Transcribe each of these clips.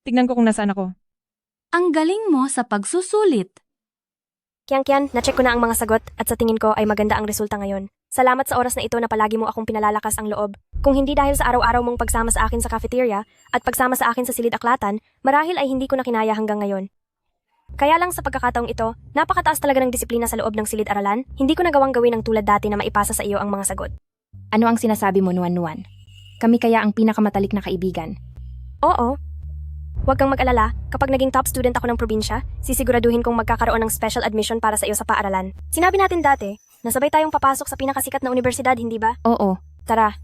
Tignan ko kung nasaan ako. Ang galing mo sa pagsusulit. Kian, na-check ko na ang mga sagot at sa tingin ko ay maganda ang resulta ngayon. Salamat sa oras na ito na palagi mo akong pinalalakas ang loob. Kung hindi dahil sa araw-araw mong pagsama sa akin sa cafeteria at pagsama sa akin sa silid-aklatan, marahil ay hindi ko na kinaya hanggang ngayon. Kaya lang sa pagkakataong ito, napakataas talaga ng disiplina sa loob ng silid-aralan, hindi ko nagawang gawin ang tulad dati na maipasa sa iyo ang mga sagot. Ano ang sinasabi mo, Nuan-Nuan? Kami kaya ang pinakamatalik na kaibigan. Oo. Huwag kang mag-alala, kapag naging top student ako ng probinsya, sisiguraduhin kong magkakaroon ng special admission para sa iyo sa paaralan. Sinabi natin dati, nasabay tayong papasok sa pinakasikat na universidad, hindi ba? Oo, Tara.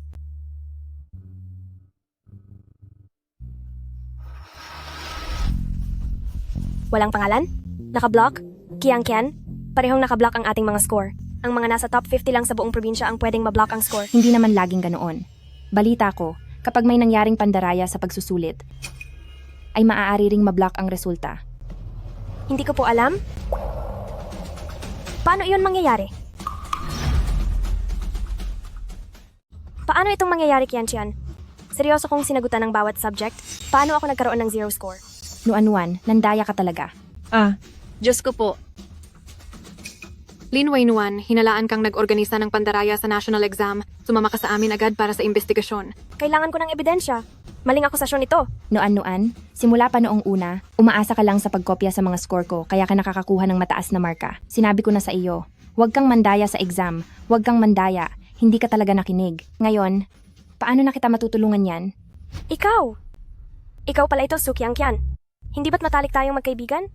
Walang pangalan? Naka-block? Kian? Parehong naka-block ang ating mga score. Ang mga nasa top 50 lang sa buong probinsya ang pwedeng ma-block ang score. hindi naman laging ganoon. Balita ko, kapag may nangyaring pandaraya sa pagsusulit, ay maaari ring mablock ang resulta. Hindi ko po alam. Paano iyon mangyayari? Paano itong mangyayari, Kian? Seryoso kong sinagutan ng bawat subject. Paano ako nagkaroon ng 0 score? Nuan-Nuan, nandaya ka talaga. Diyos ko po. Lin Waynuan, hinalaan kang nag-organisa ng pandaraya sa national exam. Sumama ka sa amin agad para sa investigasyon. Kailangan ko ng ebidensya. Maling akusasyon ito. Nuan-Nuan, simula pa noong una, umaasa ka lang sa pagkopya sa mga score ko kaya ka nakakakuha ng mataas na marka. Sinabi ko na sa iyo, huwag kang mandaya sa exam, huwag kang mandaya, hindi ka talaga nakinig. Ngayon, paano na kita matutulungan yan? Ikaw! Ikaw pala ito, Sukyang Kian. Hindi ba't matalik tayong magkaibigan?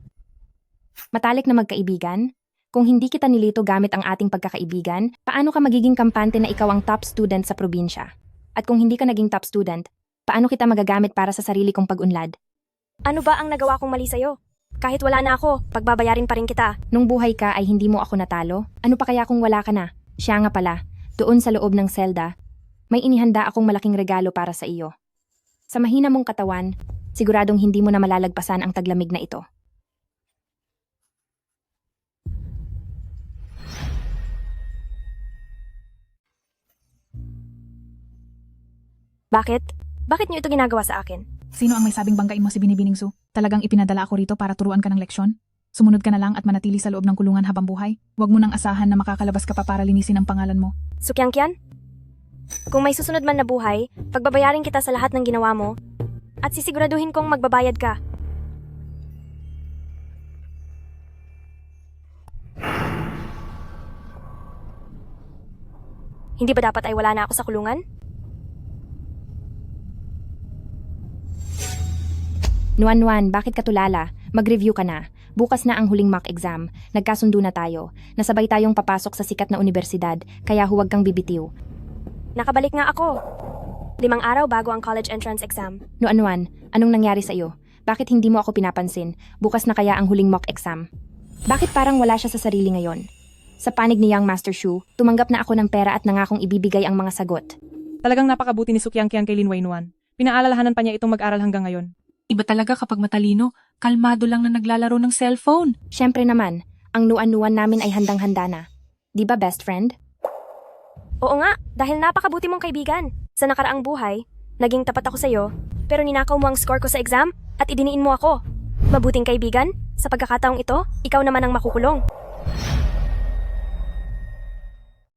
Matalik na magkaibigan? Kung hindi kita nilito gamit ang ating pagkakaibigan, paano ka magiging kampante na ikaw ang top student sa probinsya? At kung hindi ka naging top student, paano kita magagamit para sa sarili kong pag-unlad? Ano ba ang nagawa kong mali sa'yo? Kahit wala na ako, pagbabayarin pa rin kita. Nung buhay ka ay hindi mo ako natalo? Ano pa kaya kung wala ka na? Siya nga pala, doon sa loob ng selda, may inihanda akong malaking regalo para sa iyo. Sa mahina mong katawan, siguradong hindi mo na malalagpasan ang taglamig na ito. Bakit? Bakit niyo ito ginagawa sa akin? Sino ang may sabing banggain mo si Binibining Su? Talagang ipinadala ako rito para turuan ka ng leksyon? Sumunod ka na lang at manatili sa loob ng kulungan habang buhay? Huwag mo nang asahan na makakalabas ka pa para linisin ang pangalan mo. Sukyang Kian? Kung may susunod man na buhay, pagbabayarin kita sa lahat ng ginawa mo at sisiguraduhin kong magbabayad ka. Hindi ba dapat ay wala na ako sa kulungan? Nuan-Nuan, bakit ka tulala? Mag-review ka na. Bukas na ang huling mock exam. Nagkasundo na tayo. Nasabay tayong papasok sa sikat na universidad, kaya huwag kang bibitiw. Nakabalik nga ako. 5 araw bago ang college entrance exam. Nuan-Nuan, anong nangyari sa iyo? Bakit hindi mo ako pinapansin? Bukas na kaya ang huling mock exam? Bakit parang wala siya sa sarili ngayon? Sa panig ni Young Master Shu, tumanggap na ako ng pera at nangakong ibibigay ang mga sagot. Talagang napakabuti ni Sukyang Kian kay Lin Waynuan. Pinaalalahanan pa niya itong mag-aral hanggang ngayon. Iba talaga kapag matalino, kalmado lang na naglalaro ng cellphone. Siyempre naman, ang Nuan-Nuan namin ay handang-handa na. Di ba, best friend? Oo nga, dahil napakabuti mong kaibigan. Sa nakaraang buhay, naging tapat ako sa'yo, pero ninakaw mo ang score ko sa exam at idiniin mo ako. Mabuting kaibigan, sa pagkakataong ito, ikaw naman ang makukulong.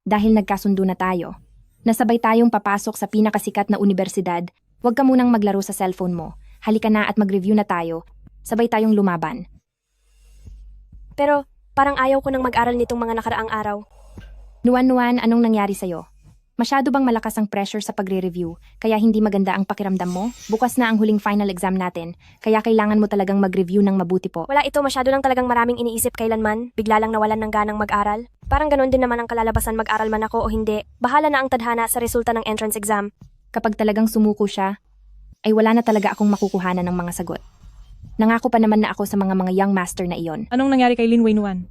Dahil nagkasundo na tayo. Nasabay tayong papasok sa pinakasikat na universidad, huwag ka munang maglaro sa cellphone mo. Halika na at mag-review na tayo. Sabay tayong lumaban. Pero parang ayaw ko nang mag-aral nitong mga nakaraang araw. Nuan-Nuan, anong nangyari sa'yo? Masyado bang malakas ang pressure sa pagre-review, kaya hindi maganda ang pakiramdam mo? Bukas na ang huling final exam natin, kaya kailangan mo talagang mag-review ng mabuti po. Wala ito, masyado lang talagang maraming iniisip kailanman, bigla lang nawalan ng ganang mag-aral. Parang ganoon din naman ang kalalabasan mag-aral man ako o hindi. Bahala na ang tadhana sa resulta ng entrance exam. Kapag talagang sumuko siya, ay wala na talaga akong makukuhanan ng mga sagot. Nangako pa naman na ako sa mga young master na iyon. Anong nangyari kay Lin Waynuan?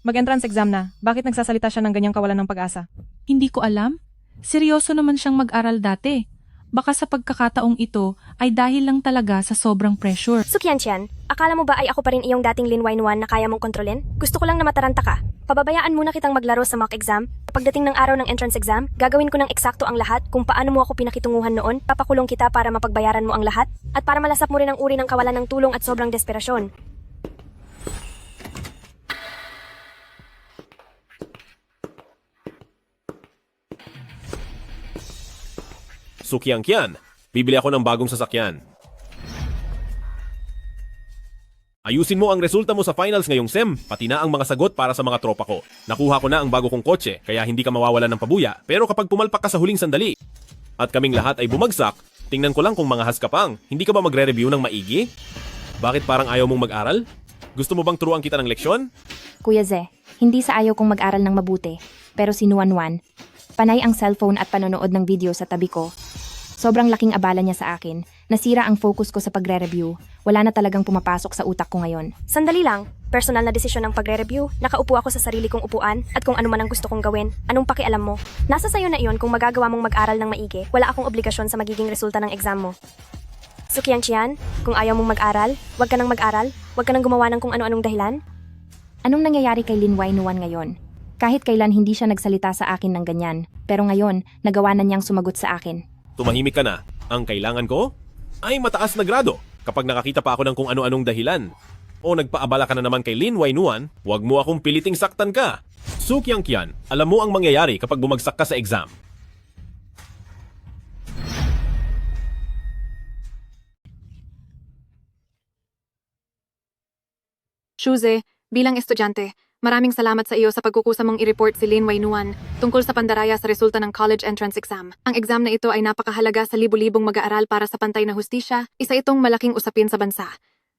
Mag-entrance exam na. Bakit nagsasalita siya ng ganyang kawalan ng pag-asa? Hindi ko alam. Seryoso naman siyang mag-aral dati. baka sa pagkakataong ito ay dahil lang talaga sa sobrang pressure. So Qianqian, akala mo ba ay ako pa rin iyong dating Lin Wainuan na kaya mong kontrolin? Gusto ko lang na mataranta ka. Pababayaan muna kitang maglaro sa mock exam. Pagdating ng araw ng entrance exam, gagawin ko ng eksakto ang lahat kung paano mo ako pinakitunguhan noon, papakulong kita para mapagbayaran mo ang lahat, at para malasap mo rin ang uri ng kawalan ng tulong at sobrang desperasyon. Sukiangkian, bibili ako ng bagong sasakyan. Ayusin mo ang resulta mo sa finals ngayong SEM, pati na ang mga sagot para sa mga tropa ko. Nakuha ko na ang bago kong kotse, kaya hindi ka mawawalan ng pabuya, pero kapag pumalpak ka sa huling sandali, at kaming lahat ay bumagsak, tingnan ko lang kung mga haskapang, hindi ka ba magre-review ng maigi? Bakit parang ayaw mong mag-aral? Gusto mo bang turuan kita ng leksyon? Kuya Ze, hindi sa ayaw kong mag-aral ng mabuti, pero si Nuanwan, panay ang cellphone at panonood ng video sa tabi ko. Sobrang laking abala niya sa akin. Nasira ang focus ko sa pagre-review. Wala na talagang pumapasok sa utak ko ngayon. Sandali lang, personal na desisyon ng pagre-review, nakaupo ako sa sarili kong upuan at kung ano man ang gusto kong gawin, anong pakialam mo? Nasa sayo na iyon kung magagawa mong mag-aral ng maigi, wala akong obligasyon sa magiging resulta ng exam mo. So Qianqian, kung ayaw mong mag-aral, wag ka nang mag-aral, wag ka nang gumawa ng kung ano-anong dahilan. Anong nangyayari kay Lin Wainuan ngayon? Kahit kailan hindi siya nagsalita sa akin ng ganyan, pero ngayon, nagawa na niyang sumagot sa akin. Tumahimik ka na. Ang kailangan ko ay mataas na grado. Kapag nakakita pa ako ng kung ano-anong dahilan o nagpaabala ka na naman kay Lin Wainuan, huwag mo akong piliting saktan ka. Sukiangkian, alam mo ang mangyayari kapag bumagsak ka sa exam. Shuze, bilang estudyante, maraming salamat sa iyo sa pagkukusa mong i-report si Lin Wainuan tungkol sa pandaraya sa resulta ng college entrance exam. Ang exam na ito ay napakahalaga sa libu-libong mag-aaral para sa pantay na hustisya, isa itong malaking usapin sa bansa.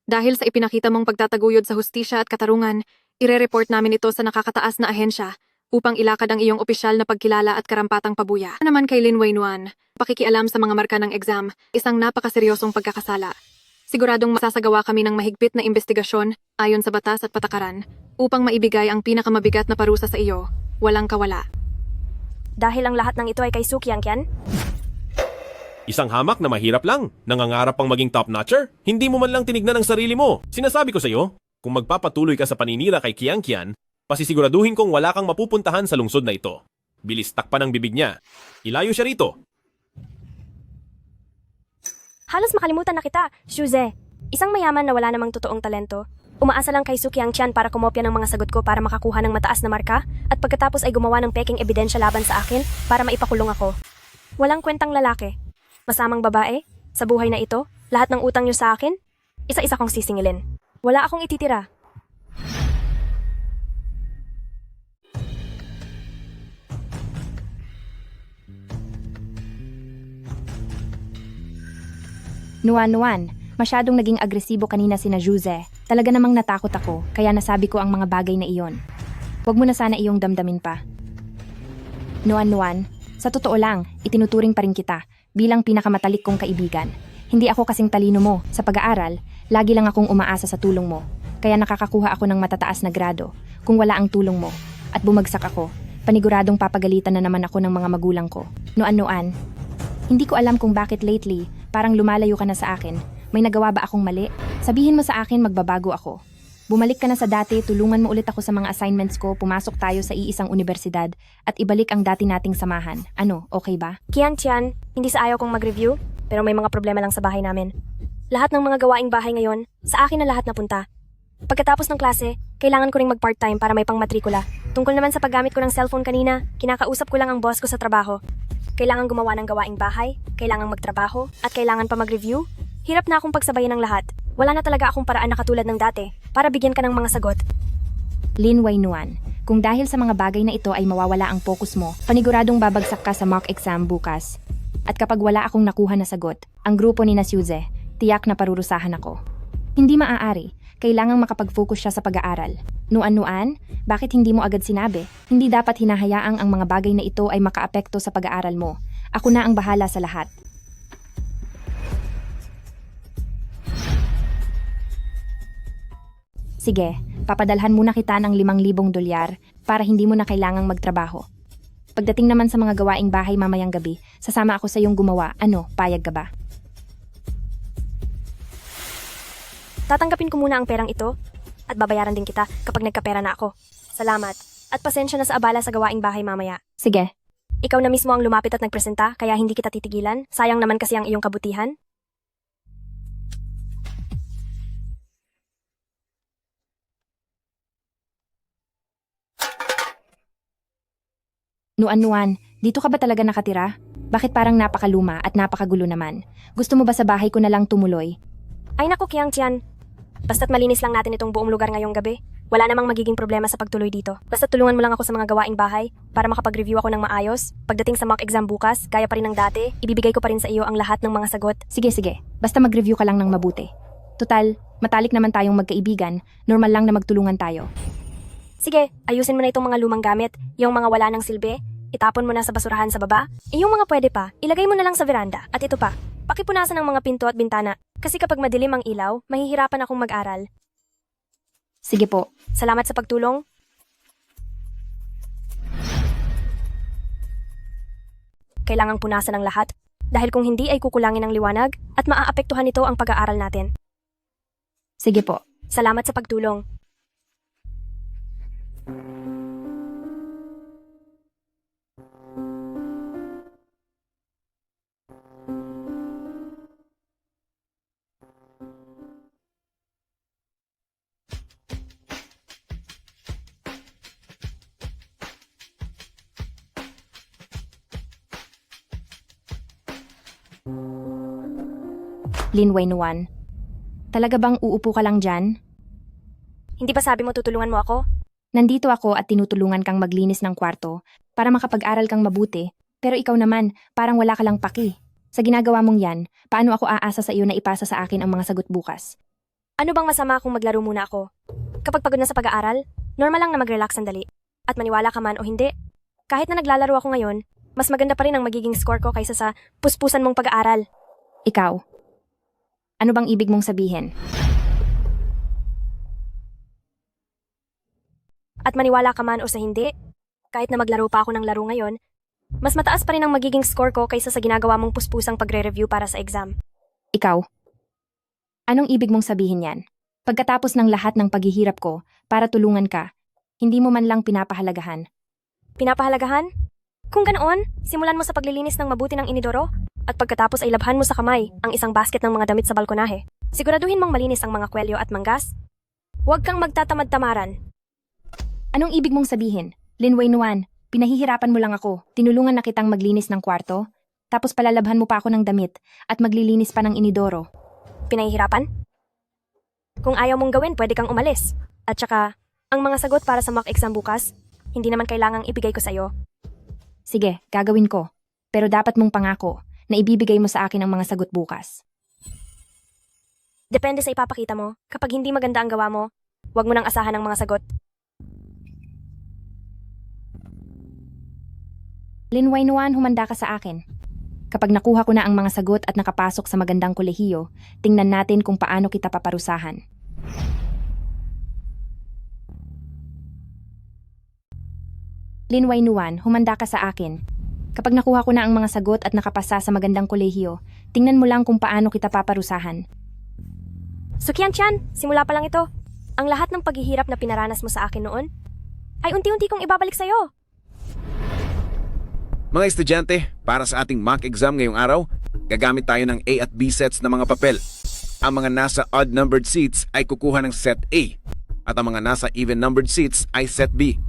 Dahil sa ipinakita mong pagtataguyod sa hustisya at katarungan, ire-report namin ito sa nakakataas na ahensya upang ilakad ang iyong opisyal na pagkilala at karampatang pabuya. Naman kay Lin Wainuan, pakikialam sa mga marka ng exam, isang napakaseryosong pagkakasala. Siguradong masasagawa kami ng mahigpit na investigasyon ayon sa batas at patakaran upang maibigay ang pinakamabigat na parusa sa iyo, walang kawala. Dahil ang lahat ng ito ay kay Su Qianqian? Isang hamak na mahirap lang. Nangangarap pang maging top-notcher? Hindi mo man lang tinignan ang sarili mo. Sinasabi ko sa iyo, kung magpapatuloy ka sa paninira kay Qianqian, pasisiguraduhin kong wala kang mapupuntahan sa lungsod na ito. Bilis takpan ang bibig niya. Ilayo siya rito. Halos makalimutan na kita, Shuze. Isang mayaman na wala namang totoong talento. Umaasa lang kay Su Qianqian para kumopya ng mga sagot ko para makakuha ng mataas na marka at pagkatapos ay gumawa ng peking ebidensya laban sa akin para maipakulong ako. Walang kwentang lalaki. Masamang babae. Sa buhay na ito, lahat ng utang niyo sa akin, isa-isa kong sisingilin. Wala akong ititira. Nuan, masyadong naging agresibo kanina sina Juze. Talaga namang natakot ako, kaya nasabi ko ang mga bagay na iyon. Huwag mo na sana iyong damdamin pa. Nuan, sa totoo lang, itinuturing pa rin kita bilang pinakamatalik kong kaibigan. Hindi ako kasing talino mo. Sa pag-aaral, lagi lang akong umaasa sa tulong mo. Kaya nakakakuha ako ng matataas na grado kung wala ang tulong mo. At bumagsak ako, paniguradong papagalitan na naman ako ng mga magulang ko. Nuan, hindi ko alam kung bakit lately, parang lumalayo ka na sa akin. May nagawa ba akong mali? Sabihin mo sa akin magbabago ako. Bumalik ka na sa dati, tulungan mo ulit ako sa mga assignments ko, pumasok tayo sa iisang universidad, at ibalik ang dati nating samahan. Ano, okay ba? Qianqian, hindi sa ayaw kong mag-review, pero may mga problema lang sa bahay namin. Lahat ng mga gawaing bahay ngayon, sa akin na lahat napunta. Pagkatapos ng klase, kailangan ko ring mag-part-time para may pang-matrikula. Tungkol naman sa paggamit ko ng cellphone kanina, kinakausap ko lang ang boss ko sa trabaho. Kailangan gumawa ng gawaing bahay, kailangan magtrabaho, at kailangan pa mag-review. Hirap na akong pagsabayan ng lahat. Wala na talaga akong paraan na katulad ng dati para bigyan ka ng mga sagot. Lin Wainuan, kung dahil sa mga bagay na ito ay mawawala ang focus mo, paniguradong babagsak ka sa mock exam bukas. At kapag wala akong nakuha na sagot, ang grupo ni Nasyuze, tiyak na parurusahan ako. Hindi maaari, kailangang makapag-focus siya sa pag-aaral. Nuan, bakit hindi mo agad sinabi? Hindi dapat hinahayaang ang mga bagay na ito ay makaapekto sa pag-aaral mo. Ako na ang bahala sa lahat. Sige, papadalhan muna kita ng $5,000 para hindi mo na kailangang magtrabaho. Pagdating naman sa mga gawaing bahay mamayang gabi, sasama ako sa iyong gumawa. Ano, payag ka ba? Tatanggapin ko muna ang perang ito at babayaran din kita kapag nagkapera na ako. Salamat. At pasensya na sa abala sa gawaing bahay mamaya. Sige, Ikaw na mismo ang lumapit at nagpresenta kaya hindi kita titigilan. Sayang naman kasi ang iyong kabutihan. Nuan-nuan, dito ka ba talaga nakatira? Bakit parang napakaluma at napakagulo naman? Gusto mo ba sa bahay ko na lang tumuloy? Ay naku, Kiang Tian. Basta't malinis lang natin itong buong lugar ngayong gabi. Wala namang magiging problema sa pagtuloy dito. Basta tulungan mo lang ako sa mga gawaing bahay para makapag-review ako ng maayos. Pagdating sa mock exam bukas, gaya pa rin ng dati, ibibigay ko pa rin sa iyo ang lahat ng mga sagot. Sige. Basta mag-review ka lang ng mabuti. Total, matalik naman tayong magkaibigan, normal lang na magtulungan tayo. Sige, ayusin mo na itong mga lumang gamit, yung mga wala ng silbi, itapon mo na sa basurahan sa baba. Yung mga pwede pa, ilagay mo na lang sa veranda. At ito pa, pakipunasan ng mga pinto at bintana. Kasi kapag madilim ang ilaw, mahihirapan akong mag-aral. Sige po. Salamat sa pagtulong. Kailangang punasan ang lahat, dahil kung hindi ay kukulangin ang liwanag at maaapektuhan nito ang pag-aaral natin. Sige po. Salamat sa pagtulong. Lin Wainuan, talaga bang uupo ka lang dyan? Hindi ba sabi mo tutulungan mo ako? Nandito ako at tinutulungan kang maglinis ng kwarto para makapag-aral kang mabuti, pero ikaw naman, parang wala ka lang paki. Sa ginagawa mong yan, paano ako aasa sa iyo na ipasa sa akin ang mga sagot bukas? Ano bang masama kung maglaro muna ako? Kapag pagod na sa pag-aaral, normal lang na mag-relax sandali. At maniwala ka man o hindi, kahit na naglalaro ako ngayon, mas maganda pa rin ang magiging score ko kaysa sa puspusan mong pag-aaral. Ikaw, ano bang ibig mong sabihin? At maniwala ka man o sa hindi, kahit na maglaro pa ako ng laro ngayon, mas mataas pa rin ang magiging score ko kaysa sa ginagawa mong puspusang pagre-review para sa exam. Ikaw, anong ibig mong sabihin yan? Pagkatapos ng lahat ng paghihirap ko para tulungan ka, hindi mo man lang pinapahalagahan. Pinapahalagahan? Kung ganoon, simulan mo sa paglilinis ng mabuti ng inidoro at pagkatapos ay labhan mo sa kamay ang isang basket ng mga damit sa balkonahe. Siguraduhin mong malinis ang mga kwelyo at manggas. Huwag kang magtatamad-tamaran. Anong ibig mong sabihin? Lin Wainuan, pinahihirapan mo lang ako. Tinulungan na kitang maglinis ng kwarto, tapos palalabhan mo pa ako ng damit at maglilinis pa ng inidoro. Pinahihirapan? Kung ayaw mong gawin, pwede kang umalis. At saka, ang mga sagot para sa mock exam bukas, hindi naman kailangang ibigay ko sa'yo. Sige, gagawin ko. Pero dapat mong pangako na ibibigay mo sa akin ang mga sagot bukas. Depende sa ipapakita mo. Kapag hindi maganda ang gawa mo, huwag mo nang asahan ang mga sagot. Lin Wainuan, humanda ka sa akin. Kapag nakuha ko na ang mga sagot at nakapasok sa magandang kolehiyo, tingnan natin kung paano kita paparusahan. Lin Wainuan, humanda ka sa akin. Kapag nakuha ko na ang mga sagot at nakapasa sa magandang kolehiyo, tingnan mo lang kung paano kita paparusahan. So Kian-chan, simula pa lang ito. Ang lahat ng paghihirap na pinaranas mo sa akin noon, ay unti-unti kong ibabalik sa'yo. Mga estudyante, para sa ating mock exam ngayong araw, gagamit tayo ng A at B sets na mga papel. Ang mga nasa odd-numbered seats ay kukuha ng set A, at ang mga nasa even-numbered seats ay set B.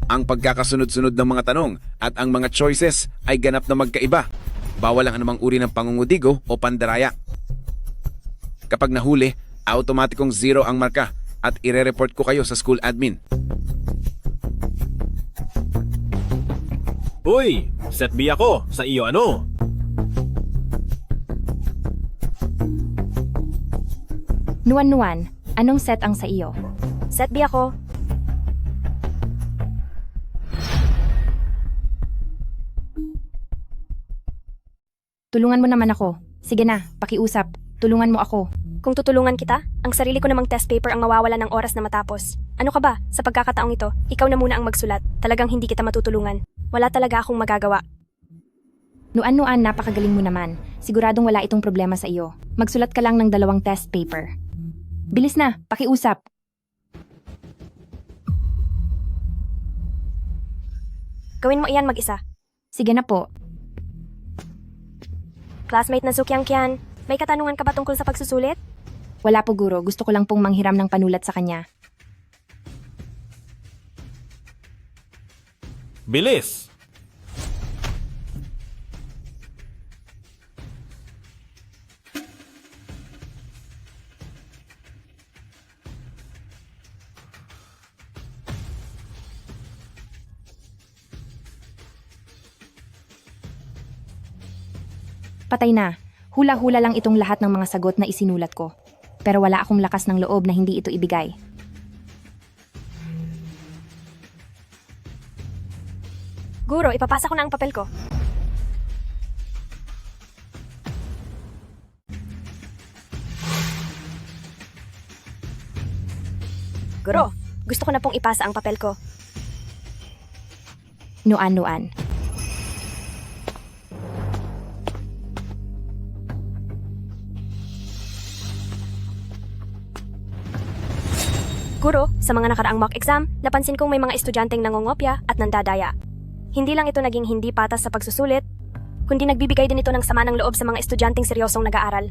Ang pagkakasunod-sunod ng mga tanong at ang mga choices ay ganap na magkaiba. Bawal ang anumang uri ng pangungudigo o pandaraya. Kapag nahuli, automatikong 0 ang marka at ire-report ko kayo sa school admin. Uy, set B ako. Sa iyo ano? Nuan-nuan, anong set ang sa iyo? Set B ako. Tulungan mo naman ako. Sige na, pakiusap. Tulungan mo ako. Kung tutulungan kita, ang sarili ko namang test paper ang mawawala ng oras na matapos. Ano ka ba? Sa pagkakataong ito, ikaw na muna ang magsulat. Talagang hindi kita matutulungan. Wala talaga akong magagawa. Nuan, napakagaling mo naman. Siguradong wala itong problema sa iyo. Magsulat ka lang ng 2 test paper. Bilis na, pakiusap. Gawin mo iyan mag-isa. Sige na po. Classmate na Sukyangkian, may katanungan ka ba tungkol sa pagsusulit? Wala po guro, gusto ko lang pong manghiram ng panulat sa kanya. Bilis! Patay na. Hula-hula lang itong lahat ng mga sagot na isinulat ko. Pero wala akong lakas ng loob na hindi ito ibigay. Guro, ipapasa ko na ang papel ko. Guro, gusto ko na pong ipasa ang papel ko. Nuan. Guro, sa mga nakaraang mock exam, napansin kong may mga estudyanteng nangongopya at nandadaya. Hindi lang ito naging hindi patas sa pagsusulit, kundi nagbibigay din ito ng sama ng loob sa mga estudyanteng seryosong nag-aaral.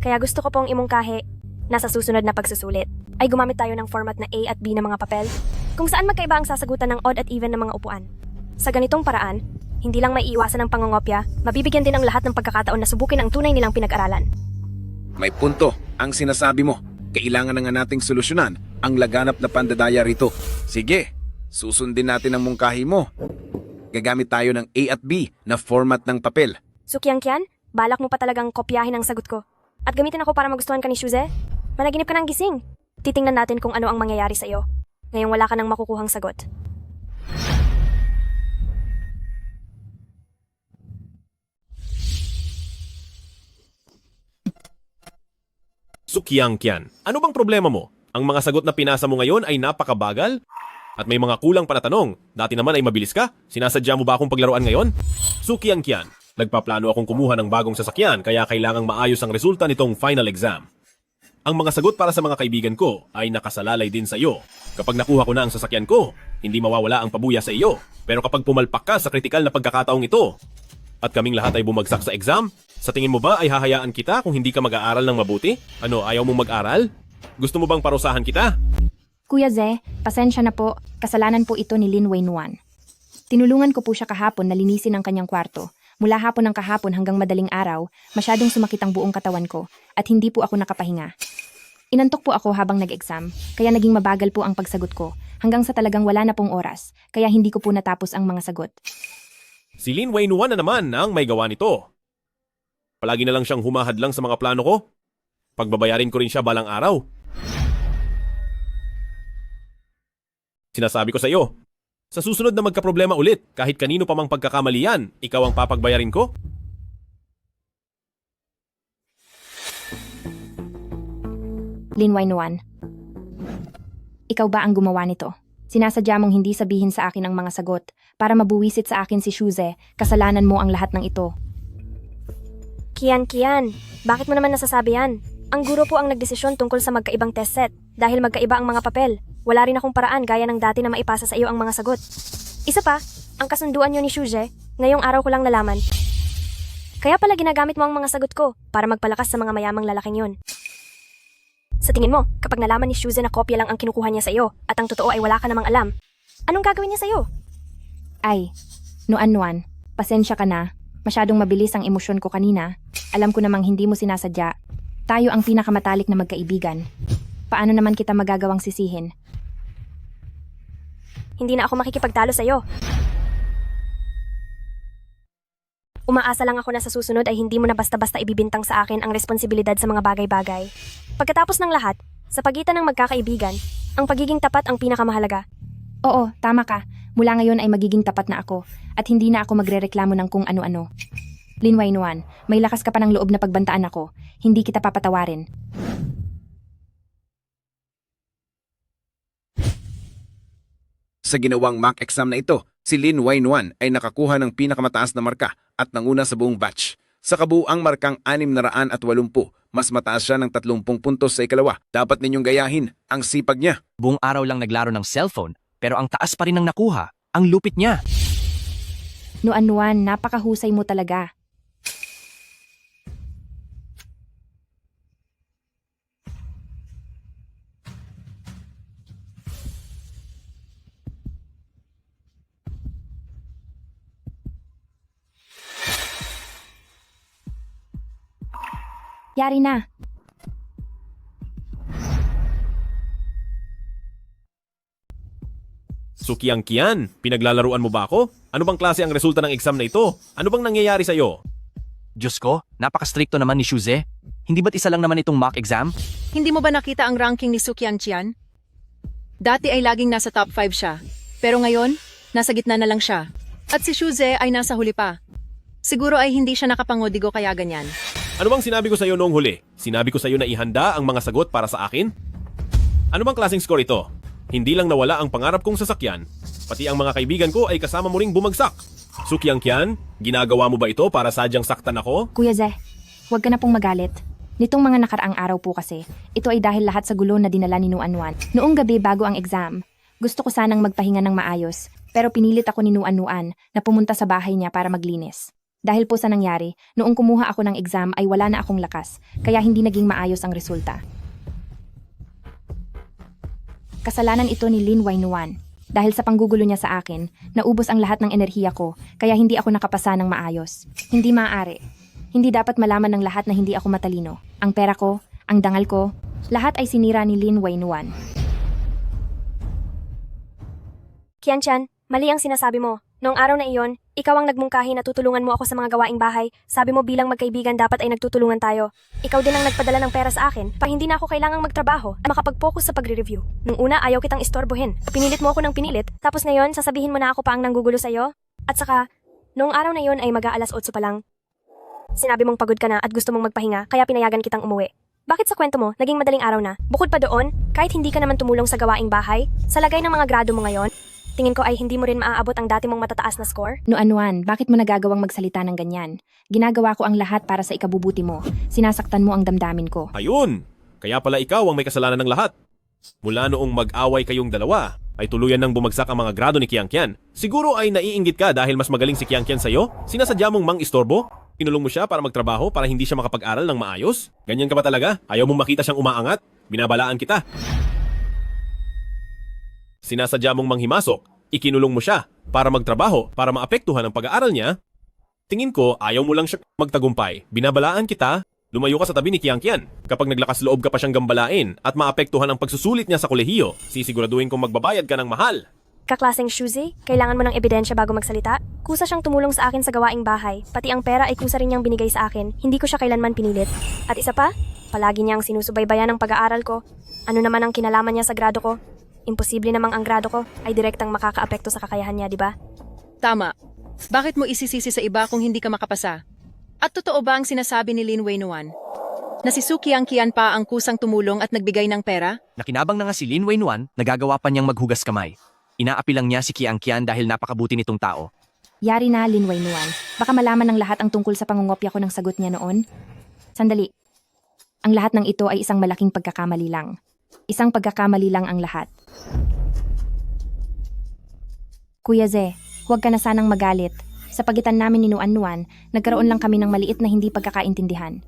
Kaya gusto ko pong imungkahi na sa susunod na pagsusulit ay gumamit tayo ng format na A at B na mga papel, kung saan magkaiba ang sasagutan ng odd at even na mga upuan. Sa ganitong paraan, hindi lang may iwasan ng pangongopya, mabibigyan din ang lahat ng pagkakataon na subukin ang tunay nilang pinag-aralan. May punto ang sinasabi mo. Kailangan na nga nating solusyonan ang laganap na pandadaya rito. Sige, susundin natin ang mungkahi mo. Gagamit tayo ng A at B na format ng papel. Sukyangkian, balak mo pa talagang kopyahin ang sagot ko. At gamitin ako para magustuhan ka ni Shuze? Managinip ka ng gising. Titingnan natin kung ano ang mangyayari sa iyo. Ngayong wala ka nang makukuhang sagot. Sukyangkian, ano bang problema mo? Ang mga sagot na pinasa mo ngayon ay napakabagal? At may mga kulang pa na tanong. Dati naman ay mabilis ka. Sinasadya mo ba akong paglaruan ngayon? Sukyangkian, nagpaplano akong kumuha ng bagong sasakyan kaya kailangang maayos ang resulta nitong final exam. Ang mga sagot para sa mga kaibigan ko ay nakasalalay din sa iyo. Kapag nakuha ko na ang sasakyan ko, hindi mawawala ang pabuya sa iyo. Pero kapag pumalpak ka sa kritikal na pagkakataong ito, at kaming lahat ay bumagsak sa exam, sa tingin mo ba ay hahayaan kita kung hindi ka mag-aaral ng mabuti? Ano, ayaw mong mag-aral? Gusto mo bang parusahan kita? Kuya Ze, pasensya na po. Kasalanan po ito ni Lin Weinuan. Tinulungan ko po siya kahapon na linisin ang kanyang kwarto. Mula hapon ng kahapon hanggang madaling araw, masyadong sumakit ang buong katawan ko at hindi po ako nakapahinga. Inantok po ako habang nag-exam, kaya naging mabagal po ang pagsagot ko hanggang sa talagang wala na pong oras, kaya hindi ko po natapos ang mga sagot. Si Lin Weinuan na naman ang may gawa nito. Palagi na lang siyang humahadlang sa mga plano ko. Pagbabayarin ko rin siya balang araw. Sinasabi ko sa iyo, sa susunod na magkaproblema ulit, kahit kanino pa mang pagkakamali yan, ikaw ang papagbayarin ko? Lin Weinuan, ikaw ba ang gumawa nito? Sinasadya mong hindi sabihin sa akin ang mga sagot para mabuwisit sa akin si Shuze, kasalanan mo ang lahat ng ito. Kian, bakit mo naman nasasabi yan? Ang guro po ang nagdesisyon tungkol sa magkaibang test set dahil magkaiba ang mga papel. Wala rin akong paraan gaya ng dati na maipasa sa iyo ang mga sagot. Isa pa, ang kasunduan niyo ni Shuze, ngayong araw ko lang nalaman. Kaya pala ginagamit mo ang mga sagot ko para magpalakas sa mga mayamang lalaking yun. Sa tingin mo, kapag nalaman ni Shuze na kopya lang ang kinukuha niya sa iyo at ang totoo ay wala ka namang alam, anong gagawin niya sa iyo? Ay, Nuan, pasensya ka na. Masyadong mabilis ang emosyon ko kanina. Alam ko namang hindi mo sinasadya. Tayo ang pinakamatalik na magkaibigan. Paano naman kita magagawang sisihin? Hindi na ako makikipagtalo sa iyo. Umaasa lang ako na sa susunod ay hindi mo na basta-basta ibibintang sa akin ang responsibilidad sa mga bagay-bagay. Pagkatapos ng lahat, sa pagitan ng magkakaibigan, ang pagiging tapat ang pinakamahalaga. Oo, tama ka. Mula ngayon ay magiging tapat na ako at hindi na ako magrereklamo ng kung ano-ano. Lin Weinuan, may lakas ka pa ng loob na pagbantaan ako. Hindi kita papatawarin. Sa ginawang mock exam na ito, si Lin Wainuan ay nakakuha ng pinakamataas na marka at nanguna sa buong batch. Sa kabuuang markang 680, mas mataas siya ng 30 puntos sa ikalawa. Dapat ninyong gayahin ang sipag niya. Buong araw lang naglaro ng cellphone, pero ang taas pa rin ng nakuha. Ang lupit niya. Nuan, napakahusay mo talaga. Yari na. Sukiang-kian, pinaglalaruan mo ba ako? Ano bang klase ang resulta ng exam na ito? Ano bang nangyayari sa'yo? Diyos ko, napaka-stricto naman ni Shuze. Hindi ba't isa lang naman itong mock exam? Hindi mo ba nakita ang ranking ni Sukiang Qian? Dati ay laging nasa top 5 siya. Pero ngayon, nasa gitna na lang siya. At si Shuze ay nasa huli pa. Siguro ay hindi siya nakapangodigo kaya ganyan. Ano bang sinabi ko sa'yo noong huli? Sinabi ko sa'yo na ihanda ang mga sagot para sa akin? Ano bang klaseng score ito? Hindi lang nawala ang pangarap kong sasakyan, pati ang mga kaibigan ko ay kasama mo ring bumagsak. Sukiang-kian, ginagawa mo ba ito para sadyang saktan ako? Kuya Ze, huwag ka na pong magalit. Nitong mga nakaraang araw po kasi, ito ay dahil lahat sa gulo na dinala ni Nuan. Noong gabi bago ang exam, gusto ko sanang magpahinga ng maayos, pero pinilit ako ni Nuan na pumunta sa bahay niya para maglinis. Dahil po sa nangyari, noong kumuha ako ng exam ay wala na akong lakas, kaya hindi naging maayos ang resulta. Kasalanan ito ni Lin Wainuan. Dahil sa panggugulo niya sa akin, naubos ang lahat ng enerhiya ko, kaya hindi ako nakapasa ng maayos. Hindi maaari. Hindi dapat malaman ng lahat na hindi ako matalino. Ang pera ko, ang dangal ko, lahat ay sinira ni Lin Wainuan. Qian-chan, mali ang sinasabi mo. Noong araw na iyon, ikaw ang nagmungkahi na tutulungan mo ako sa mga gawaing bahay. Sabi mo bilang magkaibigan dapat ay nagtutulungan tayo. Ikaw din ang nagpadala ng pera sa akin para hindi na ako kailangang magtrabaho at makapag-focus sa pagre-review. Nung una, ayaw kitang istorbohin. Pinilit mo ako ng pinilit, tapos ngayon, sasabihin mo na ako pa ang nanggugulo sa'yo? At saka, noong araw na iyon ay mag-aalas 8 pa lang. Sinabi mong pagod ka na at gusto mong magpahinga, kaya pinayagan kitang umuwi. Bakit sa kwento mo, naging madaling araw na? Bukod pa doon, kahit hindi ka naman tumulong sa gawaing bahay, sa lagay ng mga grado mo ngayon, tingin ko ay hindi mo rin maaabot ang dati mong matataas na score? Nuan, bakit mo nagagawang magsalita ng ganyan? Ginagawa ko ang lahat para sa ikabubuti mo. Sinasaktan mo ang damdamin ko. Ayun! Kaya pala ikaw ang may kasalanan ng lahat. Mula noong mag-away kayong dalawa, ay tuluyan nang bumagsak ang mga grado ni Qian-qian. Siguro ay naiinggit ka dahil mas magaling si Qian-qian sa'yo? Sinasadya mong mang-istorbo? Pinulong mo siya para magtrabaho para hindi siya makapag-aral ng maayos? Ganyan ka ba talaga? Ayaw mong makita siyang umaangat? Binabalaan kita. Sinasadya mong manghimasok, ikinulong mo siya para magtrabaho, para maapektuhan ang pag-aaral niya. Tingin ko, ayaw mo lang siya magtagumpay. Binabalaan kita, lumayo ka sa tabi ni Qian-qian. Kapag naglakas loob ka pa siyang gambalain at maapektuhan ang pagsusulit niya sa kolehiyo, sisiguraduhin kong magbabayad ka ng mahal. Kaklaseng Shuzi, kailangan mo ng ebidensya bago magsalita? Kusa siyang tumulong sa akin sa gawaing bahay, pati ang pera ay kusa rin niyang binigay sa akin, hindi ko siya kailanman pinilit. At isa pa, palagi niyang sinusubaybayan ang pag-aaral ko. Ano naman ang kinalaman niya sa grado ko? Imposible namang ang grado ko ay direktang makakaapekto sa kakayahan niya, di ba? Tama. Bakit mo isisisi sa iba kung hindi ka makapasa? At totoo ba ang sinasabi ni Lin Wainuan? Na si Sukiang Qian pa ang kusang tumulong at nagbigay ng pera? Nakinabang na nga si Lin Wainuan, nagagawa pa niyang maghugas kamay. Inaapi lang niya si Qian-qian dahil napakabuti nitong tao. Yari na, Lin Wainuan. Baka malaman ng lahat ang tungkol sa pangungopya ko ng sagot niya noon. Sandali. Ang lahat ng ito ay isang malaking pagkakamali lang. Isang pagkakamali lang ang lahat. Kuya Ze, huwag ka na sanang magalit. Sa pagitan namin ni Nuan, nagkaroon lang kami ng maliit na hindi pagkakaintindihan.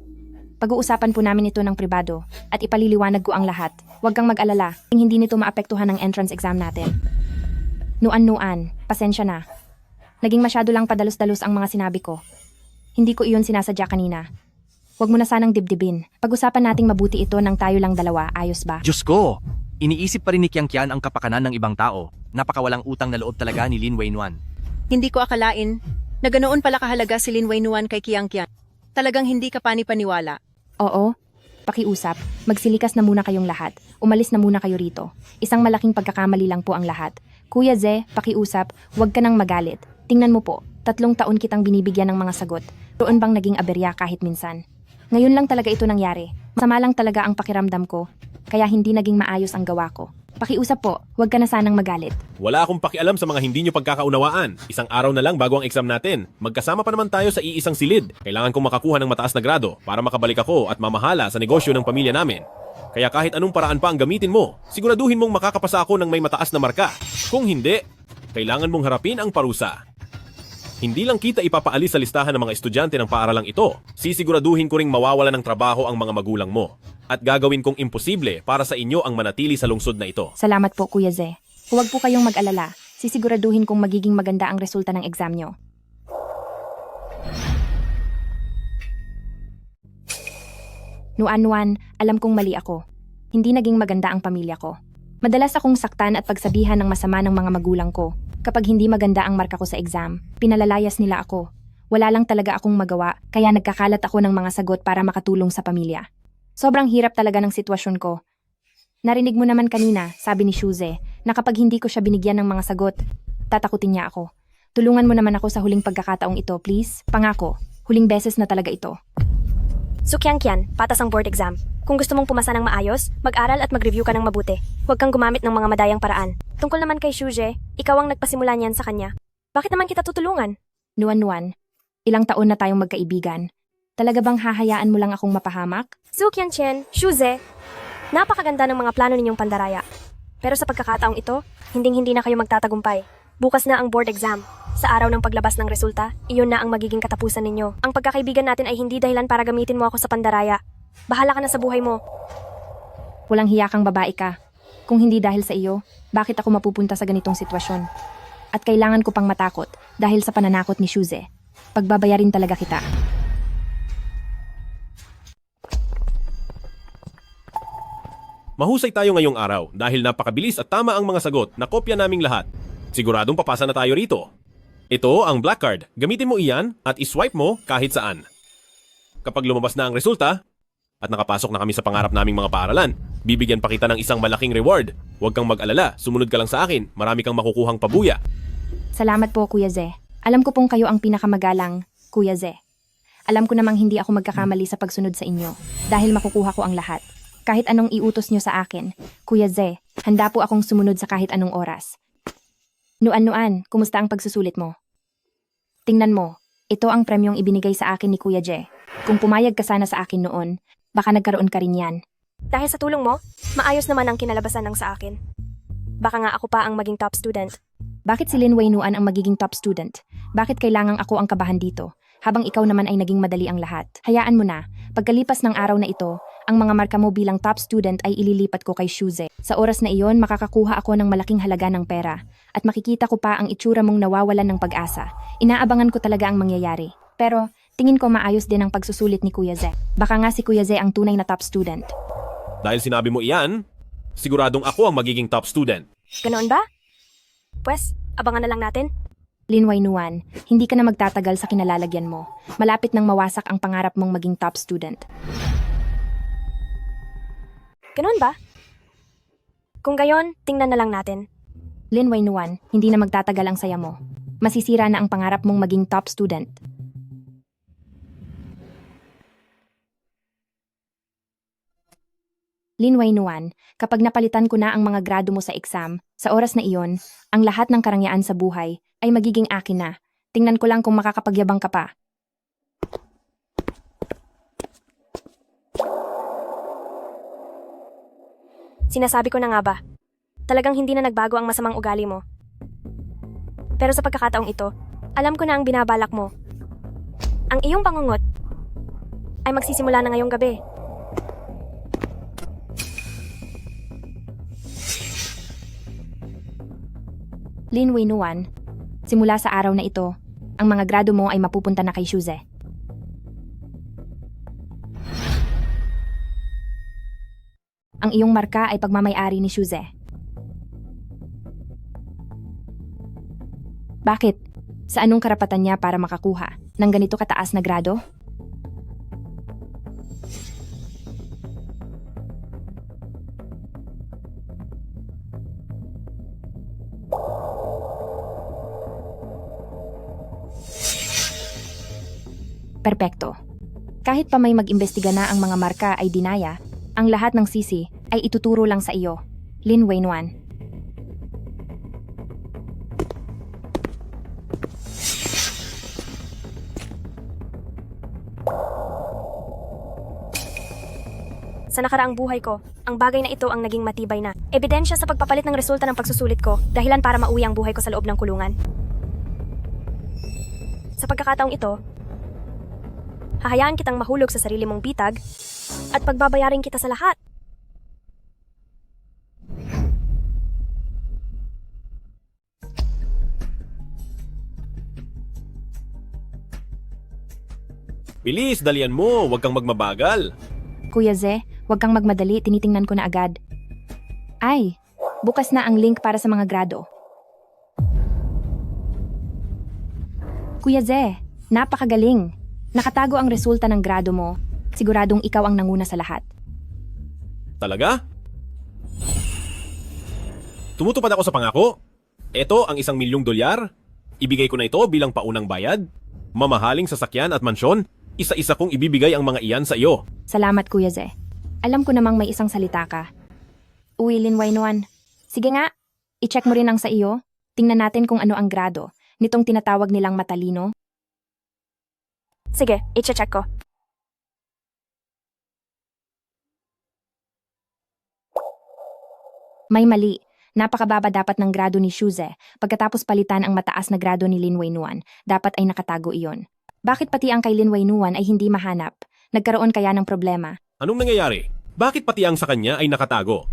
Pag-uusapan po namin ito ng pribado at ipaliliwanag ko ang lahat. Huwag kang mag-alala, hindi nito maapektuhan ang entrance exam natin. Nuan, pasensya na. Naging masyado lang padalos-dalos ang mga sinabi ko. Hindi ko iyon sinasadya kanina. Huwag mo na sanang dibdibin. Pag-usapan nating mabuti ito ng tayo lang dalawa, ayos ba? Diyos ko! Iniisip pa rin ni Qian-qian ang kapakanan ng ibang tao. Napakawalang utang na loob talaga ni Lin Wainuan. Hindi ko akalain na ganoon pala kahalaga si Lin Wainuan kay Qian-qian. Talagang hindi ka pani-paniwala. Oo. Pakiusap, magsilikas na muna kayong lahat. Umalis na muna kayo rito. Isang malaking pagkakamali lang po ang lahat. Kuya Ze, pakiusap, huwag ka nang magalit. Tingnan mo po, 3 taon kitang binibigyan ng mga sagot. Roon bang naging aberya kahit minsan? Ngayon lang talaga ito nangyari. Masama lang talaga ang pakiramdam ko, kaya hindi naging maayos ang gawa ko. Pakiusap po, huwag ka na sanang magalit. Wala akong pakialam sa mga hindi nyo pagkakaunawaan. Isang araw na lang bago ang exam natin. Magkasama pa naman tayo sa iisang silid. Kailangan kong makakuha ng mataas na grado para makabalik ako at mamahala sa negosyo ng pamilya namin. Kaya kahit anong paraan pa ang gamitin mo, siguraduhin mong makakapasa ako ng may mataas na marka. Kung hindi, kailangan mong harapin ang parusa. Hindi lang kita ipapaalis sa listahan ng mga estudyante ng paaralang ito, sisiguraduhin ko ring mawawala ng trabaho ang mga magulang mo. At gagawin kong imposible para sa inyo ang manatili sa lungsod na ito. Salamat po, Kuya Ze. Huwag po kayong mag-alala. Sisiguraduhin kong magiging maganda ang resulta ng exam nyo. Nuan, alam kong mali ako. Hindi naging maganda ang pamilya ko. Madalas akong saktan at pagsabihan ng masama ng mga magulang ko. Kapag hindi maganda ang marka ko sa exam, pinalalayas nila ako. Wala lang talaga akong magawa, kaya nagkakalat ako ng mga sagot para makatulong sa pamilya. Sobrang hirap talaga ng sitwasyon ko. Narinig mo naman kanina, sabi ni Shuze, na kapag hindi ko siya binigyan ng mga sagot, tatakutin niya ako. Tulungan mo naman ako sa huling pagkakataong ito, please. Pangako, huling beses na talaga ito. So Kian, patas ang board exam. Kung gusto mong pumasa ng maayos, mag-aral at mag-review ka ng mabuti. Huwag kang gumamit ng mga madayang paraan. Tungkol naman kay Shuje, ikaw ang nagpasimula niyan sa kanya. Bakit naman kita tutulungan? Nuan, ilang taon na tayong magkaibigan. Talaga bang hahayaan mo lang akong mapahamak? So Chen, Shuze, napakaganda ng mga plano ninyong pandaraya. Pero sa pagkakataong ito, hindi na kayo magtatagumpay. Bukas na ang board exam. Sa araw ng paglabas ng resulta, iyon na ang magiging katapusan ninyo. Ang pagkakaibigan natin ay hindi dahilan para gamitin mo ako sa pandaraya. Bahala ka na sa buhay mo. Walang hiya kang babae ka. Kung hindi dahil sa iyo, bakit ako mapupunta sa ganitong sitwasyon? At kailangan ko pang matakot dahil sa pananakot ni Shuze. Pagbabayarin talaga kita. Mahusay tayo ngayong araw dahil napakabilis at tama ang mga sagot na kopya naming lahat. Siguradong papasa na tayo rito. Ito ang black card. Gamitin mo iyan at iswipe mo kahit saan. Kapag lumabas na ang resulta at nakapasok na kami sa pangarap naming mga paaralan, bibigyan pa kita ng isang malaking reward. Huwag kang mag-alala, sumunod ka lang sa akin. Marami kang makukuhang pabuya. Salamat po, Kuya Ze. Alam ko pong kayo ang pinakamagalang, Kuya Ze. Alam ko namang hindi ako magkakamali sa pagsunod sa inyo dahil makukuha ko ang lahat. Kahit anong iutos nyo sa akin, Kuya Ze, handa po akong sumunod sa kahit anong oras. Nuan, kumusta ang pagsusulit mo? Tingnan mo, ito ang premyong ibinigay sa akin ni Kuya Je. Kung pumayag ka sana sa akin noon, baka nagkaroon ka rin yan. Dahil sa tulong mo, maayos naman ang kinalabasan ng sa akin. Baka nga ako pa ang maging top student. Bakit si Lin Wei-nuan ang magiging top student? Bakit kailangang ako ang kabahan dito, habang ikaw naman ay naging madali ang lahat? Hayaan mo na, pagkalipas ng araw na ito, ang mga marka mo bilang top student ay ililipat ko kay Shuze. Sa oras na iyon, makakakuha ako ng malaking halaga ng pera at makikita ko pa ang itsura mong nawawalan ng pag-asa. Inaabangan ko talaga ang mangyayari. Pero tingin ko maayos din ang pagsusulit ni Kuya Ze. Baka nga si Kuya Ze ang tunay na top student. Dahil sinabi mo iyan, siguradong ako ang magiging top student. Ganoon ba? Pwes, abangan na lang natin. Lin Wei-nuan, hindi ka na magtatagal sa kinalalagyan mo. Malapit nang mawasak ang pangarap mong maging top student. Ganoon ba? Kung gayon, tingnan na lang natin. Lin Wei-nuan, hindi na magtatagal ang saya mo. Masisira na ang pangarap mong maging top student. Lin Wei-nuan, kapag napalitan ko na ang mga grado mo sa exam, sa oras na iyon, ang lahat ng karangyaan sa buhay ay magiging akin na. Tingnan ko lang kung makakapagyabang ka pa. Sinasabi ko na nga ba, talagang hindi na nagbago ang masamang ugali mo. Pero sa pagkakataong ito, alam ko na ang binabalak mo. Ang iyong pangungot ay magsisimula na ngayong gabi. Lin Wei-nuan, simula sa araw na ito, ang mga grado mo ay mapupunta na kay Shuze. Ang iyong marka ay pagmamay-ari ni Shuze. Bakit? Sa anong karapatan niya para makakuha ng ganito kataas na grado? Perpekto. Kahit pa may mag-imbestiga na ang mga marka ay dinaya, ang lahat ng sisi ay ituturo lang sa iyo. Lin Waynuan. Sa nakaraang buhay ko, ang bagay na ito ang naging matibay na ebidensya sa pagpapalit ng resulta ng pagsusulit ko, dahilan para mauwi ang buhay ko sa loob ng kulungan. Sa pagkakataong ito, hahayaan kitang mahulog sa sarili mong bitag at pagbabayarin kita sa lahat. Bilis, dalian mo. Huwag kang magmabagal. Kuya Ze, huwag kang magmadali, tinitingnan ko na agad. Ay, bukas na ang link para sa mga grado. Kuya Ze, napakagaling. Nakatago ang resulta ng grado mo. Siguradong ikaw ang nanguna sa lahat. Talaga? Tumutupad ako sa pangako. Ito ang $1,000,000. Ibigay ko na ito bilang paunang bayad. Mamahaling sasakyan at mansyon. Isa-isa kong ibibigay ang mga iyan sa iyo. Salamat, Kuya Ze. Alam ko namang may isang salita ka. Uy, Lin Waynuan. Sige nga, i-check mo rin ang sa iyo. Tingnan natin kung ano ang grado nitong tinatawag nilang matalino. Sige, i-check ko. May mali. Napakababa dapat ng grado ni Shuze. Pagkatapos palitan ang mataas na grado ni Lin Waynuan, dapat ay nakatago iyon. Bakit pati ang kay Lin Waynuan ay hindi mahanap? Nagkaroon kaya ng problema? Anong nangyayari? Bakit pati ang sa kanya ay nakatago?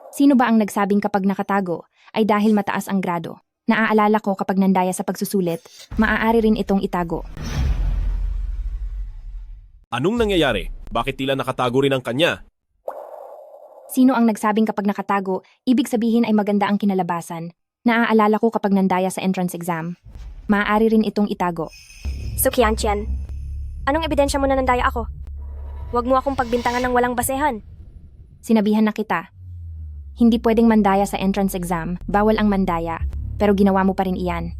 Sino ba ang nagsabing kapag nakatago ay dahil mataas ang grado? Naaalala ko kapag nandaya sa pagsusulit, maaari rin itong itago. Anong nangyayari? Bakit tila nakatago rin ang kanya? Sino ang nagsabing kapag nakatago, ibig sabihin ay maganda ang kinalabasan? Naaalala ko kapag nandaya sa entrance exam. Maaari rin itong itago. Sukiantian, anong ebidensya mo na nandaya ako? Huwag mo akong pagbintangan ng walang basehan. Sinabihan na kita. Hindi pwedeng mandaya sa entrance exam, bawal ang mandaya, pero ginawa mo pa rin iyan.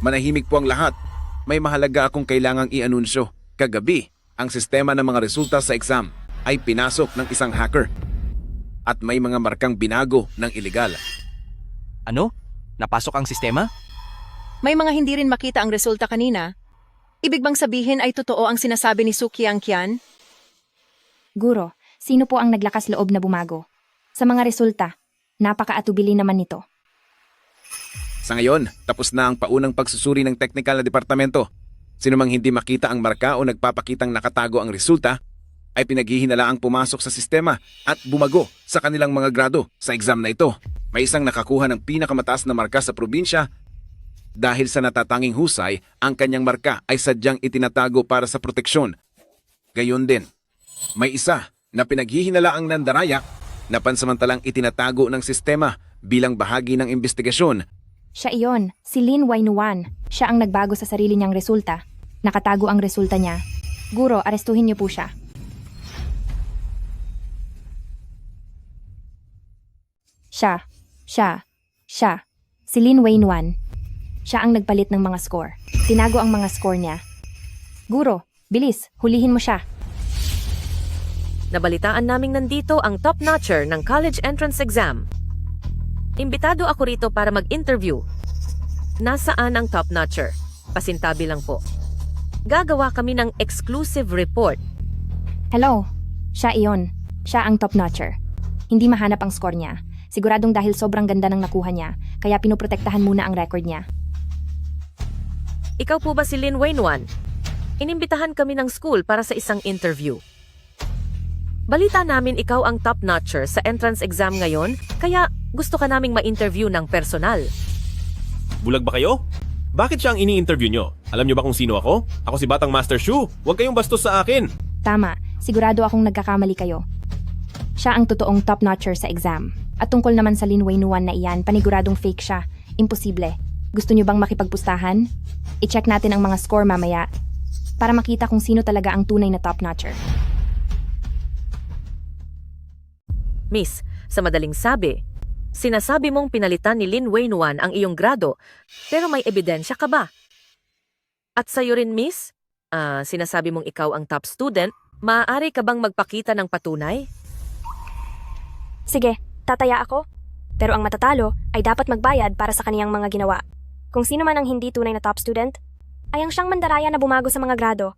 Manahimik po ang lahat. May mahalaga akong kailangang i-anunsyo. Kagabi, ang sistema ng mga resulta sa exam ay pinasok ng isang hacker. At may mga markang binago ng ilegal. Ano? Napasok ang sistema? May mga hindi rin makita ang resulta kanina. Ibig bang sabihin ay totoo ang sinasabi ni Su Qiangqian? Guro, sino po ang naglakas loob na bumago? Sa mga resulta, napaka-atubili naman nito. Sa ngayon, tapos na ang paunang pagsusuri ng teknikal na departamento. Sino mang hindi makita ang marka o nagpapakitang nakatago ang resulta, ay pinaghihinalaang pumasok sa sistema at bumago sa kanilang mga grado sa exam na ito. May isang nakakuha ng pinakamataas na marka sa probinsya dahil sa natatanging husay, ang kanyang marka ay sadyang itinatago para sa proteksyon. Gayon din, may isa na pinaghihinalaang nandaraya na pansamantalang itinatago ng sistema bilang bahagi ng investigasyon. Siya iyon, si Lin Waynuan. Siya ang nagbago sa sarili niyang resulta. Nakatago ang resulta niya. Guro, arestuhin niyo po siya. Siya. Si Lin Waynuan. Siya ang nagpalit ng mga score. Tinago ang mga score niya. Guro, bilis, hulihin mo siya. Nabalitaan naming nandito ang top-notcher ng college entrance exam. Imbitado ako rito para mag-interview. Nasaan ang top-notcher? Pasintabi lang po. Gagawa kami ng exclusive report. Hello, siya iyon. Siya ang top-notcher. Hindi mahanap ang score niya. Siguradong dahil sobrang ganda ng nakuha niya, kaya pinoprotektahan muna ang record niya. Ikaw po ba si Lin Waynuan? Inimbitahan kami ng school para sa isang interview. Balita namin ikaw ang top-notcher sa entrance exam ngayon, kaya gusto ka naming ma-interview ng personal. Bulag ba kayo? Bakit siya ang ini-interview nyo? Alam nyo ba kung sino ako? Ako si Batang Master Shu. Huwag kayong bastos sa akin. Tama, sigurado akong nagkakamali kayo. Siya ang totoong top-notcher sa exam. At tungkol naman sa Lin Waynuan na iyan, paniguradong fake siya. Imposible. Gusto nyo bang makipagpustahan? I-check natin ang mga score mamaya para makita kung sino talaga ang tunay na top-notcher. Miss, sa madaling sabi, sinasabi mong pinalitan ni Lin Waynuan ang iyong grado, pero may ebidensya ka ba? At sa'yo rin, Miss? Sinasabi mong ikaw ang top student, maaari ka bang magpakita ng patunay? Sige, tataya ako. Pero ang matatalo ay dapat magbayad para sa kaniyang mga ginawa. Kung sino man ang hindi tunay na top student, ay ang siyang mandaraya na bumago sa mga grado.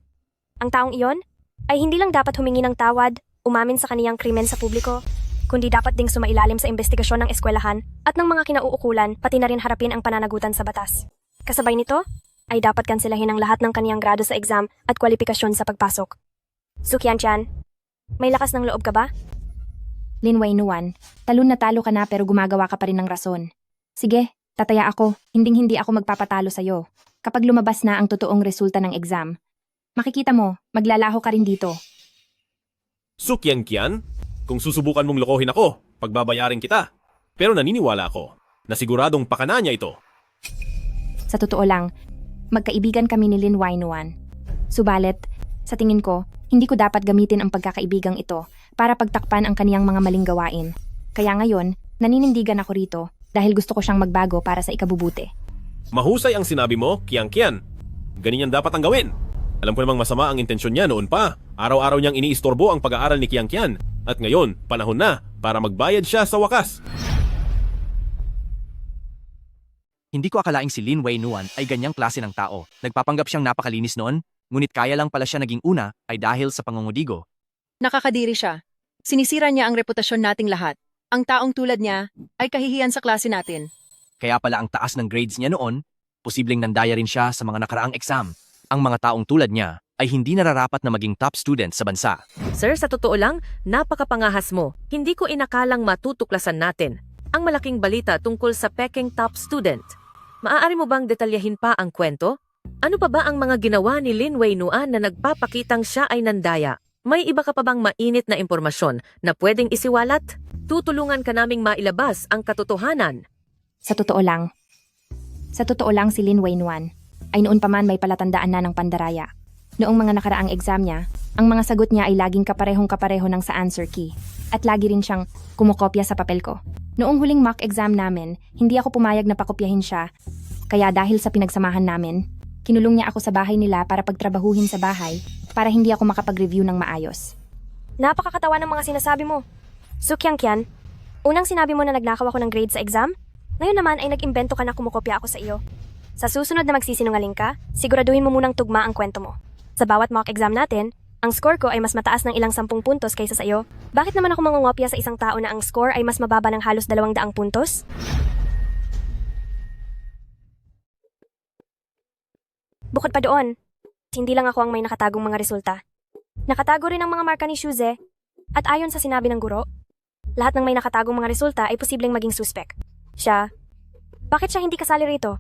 Ang taong iyon ay hindi lang dapat humingi ng tawad, umamin sa kaniyang krimen sa publiko, kundi dapat ding sumailalim sa investigasyon ng eskwelahan at ng mga kinauukulan, pati na rin harapin ang pananagutan sa batas. Kasabay nito, ay dapat kansilahin ang lahat ng kaniyang grado sa exam at kwalifikasyon sa pagpasok. Sukyan-chan, may lakas ng loob ka ba? Lin Wainuan, talon na talo ka na pero gumagawa ka pa rin ng rason. Sige, tataya ako, hinding-hindi ako magpapatalo sa'yo. Kapag lumabas na ang totoong resulta ng exam, makikita mo, maglalaho ka rin dito. Sukyang-kyan, kung susubukan mong lokohin ako, pagbabayarin kita. Pero naniniwala ako na siguradong pakana niya ito. Sa totoo lang, magkaibigan kami ni Lin Wainuan. Subalit, sa tingin ko, hindi ko dapat gamitin ang pagkakaibigang ito para pagtakpan ang kaniyang mga maling gawain. Kaya ngayon, naninindigan ako rito dahil gusto ko siyang magbago para sa ikabubuti. Mahusay ang sinabi mo, Kiang-kyan. Ganyan dapat ang gawin. Alam ko namang masama ang intensyon niya noon pa. Araw-araw niyang iniistorbo ang pag-aaral ni Kiang-kyan. At ngayon, panahon na para magbayad siya sa wakas. Hindi ko akalaing si Lin Wainuan ay ganyang klase ng tao. Nagpapanggap siyang napakalinis noon, ngunit kaya lang pala siya naging una ay dahil sa pangungudigo. Nakakadiri siya. Sinisira niya ang reputasyon nating lahat. Ang taong tulad niya ay kahihiyan sa klase natin. Kaya pala ang taas ng grades niya noon, posibleng nandaya rin siya sa mga nakaraang exam. Ang mga taong tulad niya ay hindi nararapat na maging top student sa bansa. Sir, sa totoo lang, napakapangahas mo. Hindi ko inakalang matutuklasan natin ang malaking balita tungkol sa peking top student. Maaari mo bang detalyahin pa ang kwento? Ano pa ba ang mga ginawa ni Lin Wainuan na nagpapakitang siya ay nandaya? May iba ka pa bang mainit na impormasyon na pwedeng isiwalat? Tutulungan ka naming mailabas ang katotohanan. Sa totoo lang si Lin Wainuan ay noon pa man may palatandaan na ng pandaraya. Noong mga nakaraang exam niya, ang mga sagot niya ay laging kaparehong-kapareho ng sa answer key at lagi rin siyang kumokopya sa papel ko. Noong huling mock exam namin, hindi ako pumayag na pakopyahin siya. Kaya dahil sa pinagsamahan namin, kinulong niya ako sa bahay nila para pagtrabahuhin sa bahay para hindi ako makapag-review ng maayos. Napakakatawa ng mga sinasabi mo. Sukyang-kyan, unang sinabi mo na nagnakaw ako ng grade sa exam? Ngayon naman ay nag-imbento ka na kumukopya ako sa iyo. Sa susunod na magsisinungaling ka, siguraduhin mo munang tugma ang kwento mo. Sa bawat mock exam natin, ang score ko ay mas mataas ng ilang 10 puntos kaysa sa iyo. Bakit naman ako mangungopya sa isang tao na ang score ay mas mababa ng halos 200 puntos? Bukod pa doon, hindi lang ako ang may nakatagong mga resulta. Nakatago rin ang mga marka ni Shuze, at ayon sa sinabi ng guro, lahat ng may nakatagong mga resulta ay posibleng maging suspect. Siya, bakit siya hindi kasali rito?